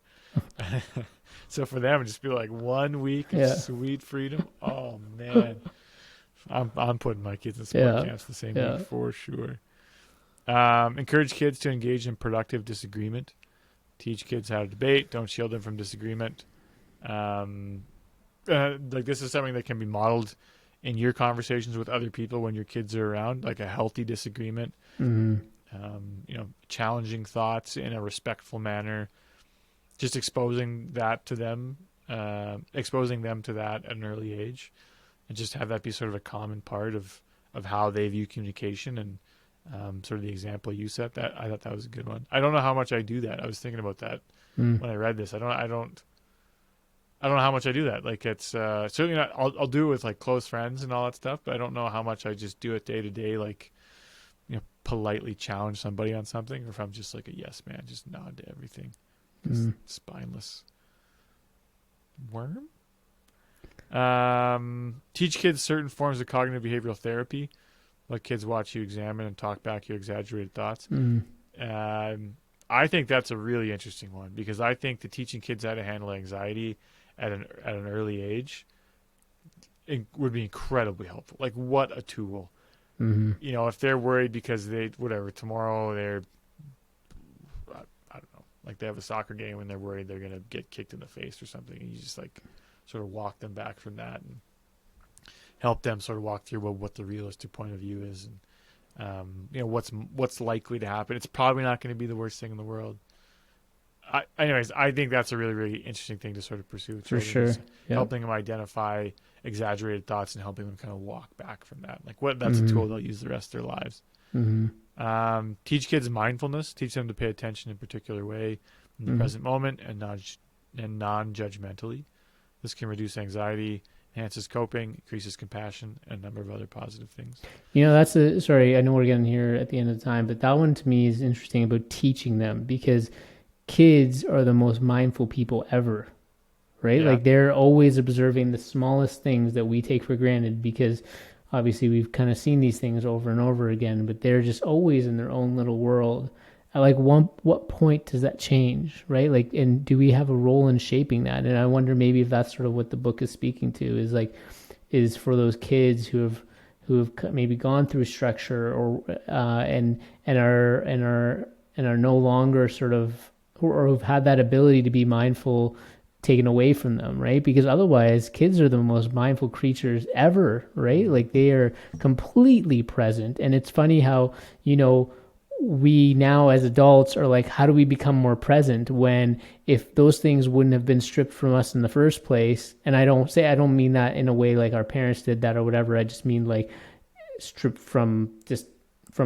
So for them, it'd just be like 1 week of Yeah, sweet freedom. Oh man, I'm putting my kids in sport yeah, camps the same week yeah. for sure. Encourage kids to engage in productive disagreement. Teach kids how to debate. Don't shield them from disagreement. Um, like, this is something that can be modeled in your conversations with other people when your kids are around, like a healthy disagreement. Mm-hmm. Challenging thoughts in a respectful manner, just exposing them to that at an early age, and just have that be sort of a common part of how they view communication. And sort of the example you set, that I thought that was a good one. I don't know how much I do that. I was thinking about that Mm. when I read this. I don't know how much I do that. Like, it's certainly not. I'll do it with like close friends and all that stuff, but I don't know how much I just do it day to day. Like, politely challenge somebody on something, or if I'm just like a yes man, just nod to everything. This Mm. spineless worm. Teach kids certain forms of cognitive behavioral therapy. Let kids watch you examine and talk back your exaggerated thoughts. Mm. I think that's a really interesting one, because I think that teaching kids how to handle anxiety at an early age, it would be incredibly helpful. Like, what a tool. Mm-hmm. If they're worried because tomorrow I don't know, like they have a soccer game and they're worried they're going to get kicked in the face or something, and you just like sort of walk them back from that and help them sort of walk through what the realistic point of view is, and what's likely to happen. It's probably not going to be the worst thing in the world. I think that's a really, really interesting thing to sort of pursue with For children, sure. is Yeah. helping them identify exaggerated thoughts and helping them kind of walk back from that. Like, that's a Mm-hmm. tool they'll use the rest of their lives. Mm-hmm. Teach kids mindfulness. Teach them to pay attention in a particular way in the Mm-hmm. present moment, and non-judgmentally. This can reduce anxiety, enhances coping, increases compassion, and a number of other positive things. Sorry, I know we're getting here at the end of the time, but that one to me is interesting about teaching them, because kids are the most mindful people ever, right? Yeah. Like, they're always observing the smallest things that we take for granted, because obviously we've kind of seen these things over and over again, but they're just always in their own little world. At like what point does that change, right? Like, and do we have a role in shaping that? And I wonder maybe if that's sort of what the book is speaking to, is for those kids who have maybe gone through structure, or and are no longer sort of, or who've had that ability to be mindful taken away from them, right? Because otherwise, kids are the most mindful creatures ever, right? Like, they are completely present. And it's funny how, we now as adults are like, how do we become more present, when if those things wouldn't have been stripped from us in the first place? And I don't mean that in a way like our parents did that or whatever. I just mean like stripped from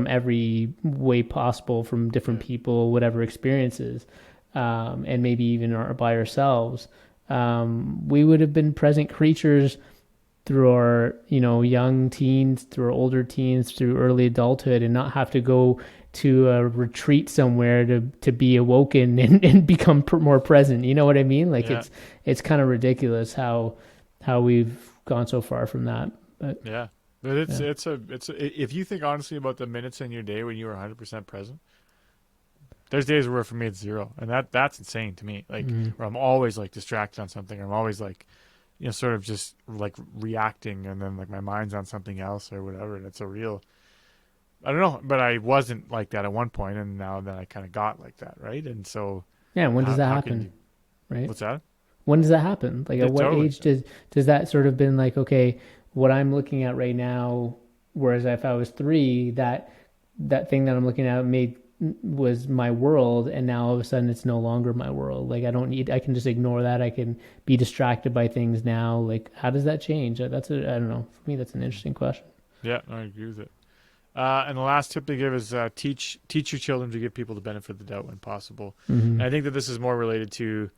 every way possible, from different people, whatever experiences, and maybe even by ourselves. We would have been present creatures through our young teens, through our older teens, through early adulthood, and not have to go to a retreat somewhere to be awoken and become more present. You know what I mean? Like, Yeah. it's kind of ridiculous how we've gone so far from that. But Yeah. But yeah. if you think honestly about the minutes in your day when you were 100% present, there's days where for me it's zero, and that's insane to me. Like, Mm-hmm. where I'm always like distracted on something, or I'm always like, sort of just like reacting, and then like my mind's on something else or whatever, and it's a real. I don't know, but I wasn't like that at one point, and now then I kind of got like that, right? And so, Yeah. When does that how can happen? you? Right. What's that? When does that happen? Like, at It what totally. age does that sort of been like, okay, what I'm looking at right now, whereas if I was 3, that thing that I'm looking at was my world, and now all of a sudden it's no longer my world. Like, I can just ignore that. I can be distracted by things now. Like, how does that change? I don't know. For me, that's an interesting question. Yeah, I agree with it. And the last tip they give is teach your children to give people the benefit of the doubt when possible. Mm-hmm. And I think that this is more related to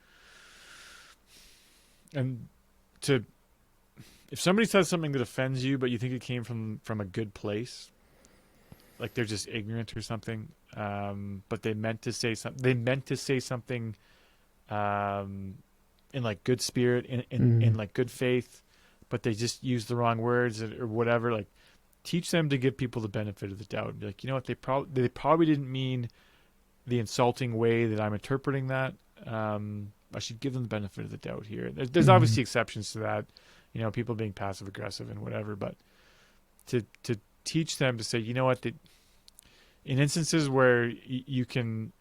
if somebody says something that offends you, but you think it came from a good place, like they're just ignorant or something, but they meant to say something. They meant to say something in like good spirit, in like good faith, but they just used the wrong words or whatever. Like, teach them to give people the benefit of the doubt and be like, you know what, they probably didn't mean the insulting way that I'm interpreting that. I should give them the benefit of the doubt here. There's obviously exceptions to that, you know, people being passive aggressive and whatever, but to teach them to say, you know what, in instances where you can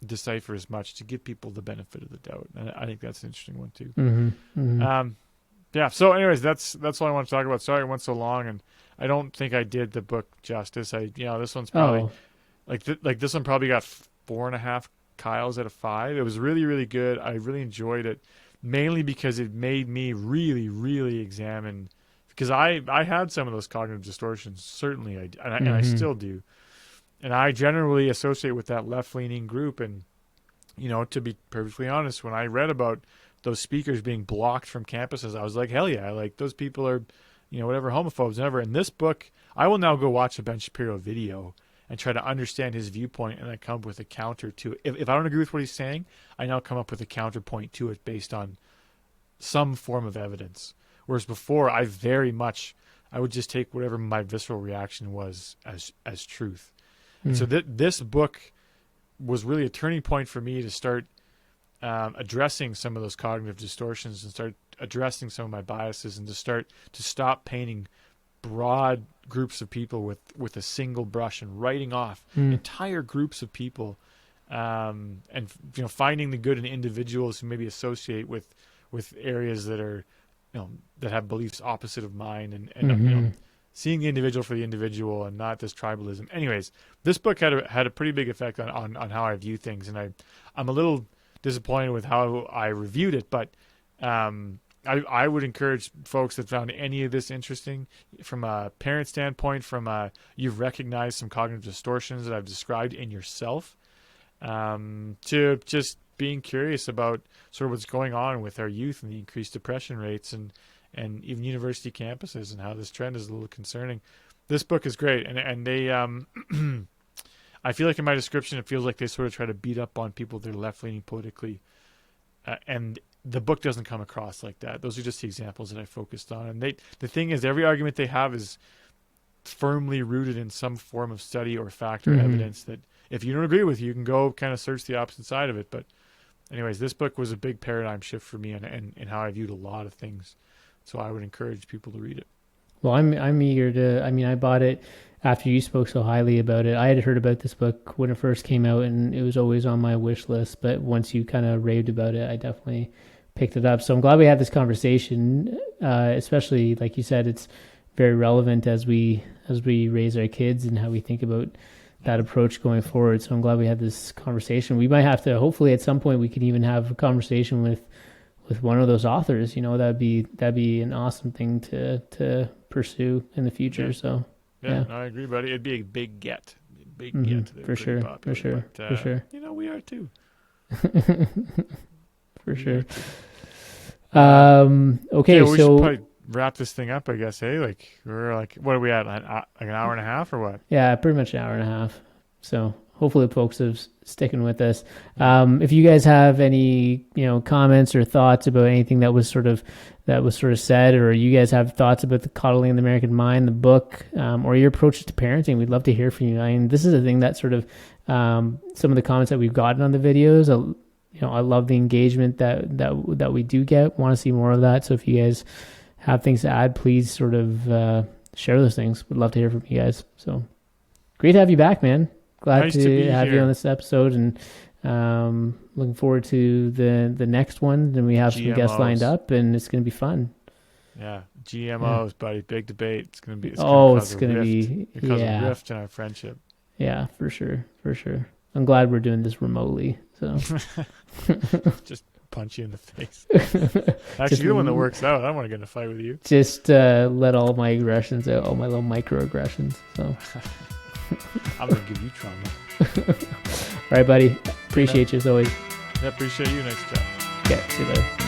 decipher as much, to give people the benefit of the doubt. And I think that's an interesting one too. Yeah. So anyways, that's all I want to talk about. Sorry it went so long, and I don't think I did the book justice. This one's probably like this one probably got 4.5 Kyles out of 5. It was really, really good. I really enjoyed it, mainly because it made me really, really examine, because I had some of those cognitive distortions. Certainly and I still do. And I generally associate with that left-leaning group. And, you know, to be perfectly honest, when I read about those speakers being blocked from campuses, I was like, hell yeah, like those people are, you know, whatever, homophobes, whatever. In this book, I will now go watch a Ben Shapiro video and try to understand his viewpoint, and then come up with a counter to it. If I don't agree with what he's saying, I now come up with a counterpoint to it based on some form of evidence. Whereas before, I would just take whatever my visceral reaction was as truth. And so this book was really a turning point for me to start addressing some of those cognitive distortions and start addressing some of my biases, and to stop painting broad groups of people with a single brush and writing off entire groups of people, and, you know, finding the good in individuals who maybe associate with areas that are, you know, that have beliefs opposite of mine, and you know, seeing the individual for the individual and not this tribalism. Anyways, this book had a pretty big effect on how I view things, and I'm a little disappointed with how I reviewed it, but I would encourage folks that found any of this interesting from a parent standpoint, you've recognized some cognitive distortions that I've described in yourself, to just being curious about sort of what's going on with our youth and the increased depression rates and even university campuses, and how this trend is a little concerning. This book is great. And they, I feel like in my description, it feels like they sort of try to beat up on people that are left-leaning politically. And the book doesn't come across like that. Those are just the examples that I focused on. And the thing is, every argument they have is firmly rooted in some form of study or fact or evidence that if you don't agree with, you can go kind of search the opposite side of it. But anyways, this book was a big paradigm shift for me and how I viewed a lot of things. So I would encourage people to read it. Well, I'm eager to. I mean, I bought it after you spoke so highly about it. I had heard about this book when it first came out, and it was always on my wish list. But once you kind of raved about it, I definitely picked it up. So I'm glad we had this conversation, especially like you said, it's very relevant as we raise our kids and how we think about that approach going forward. So I'm glad we had this conversation. We might have to, hopefully at some point, we can even have a conversation with one of those authors. You know, that'd be an awesome thing to pursue in the future. Yeah. So yeah, no, I agree, buddy. It'd be a big get. For sure. You know, we are too. For sure. Okay, we should probably wrap this thing up, I guess. Hey, like we're like, what are we at? Like an hour and a half or what? Yeah, pretty much an hour and a half. So hopefully folks are sticking with us. If you guys have any, you know, comments or thoughts about anything that was sort of said, or you guys have thoughts about the Coddling in the American Mind, the book, or your approaches to parenting, we'd love to hear from you. I mean, this is a thing that sort of some of the comments that we've gotten on the videos. You know, I love the engagement that we do get. Want to see more of that. So if you guys have things to add, please sort of share those things. We'd love to hear from you guys. So great to have you back, man. Glad to have you on this episode, and looking forward to the next one. Then we have some guests lined up, and it's going to be fun. Yeah, GMOs, buddy, big debate. It's going to be. It's going to be because of rift in our friendship. Yeah, for sure. I'm glad we're doing this remotely. So just punch you in the face. Actually, you're the one that works out. I don't want to get in a fight with you. Just let all my aggressions out, all my little microaggressions. So I'm gonna give you trauma. all right, buddy. Appreciate you as always. Yeah, appreciate you. Next chat. Okay, see you later.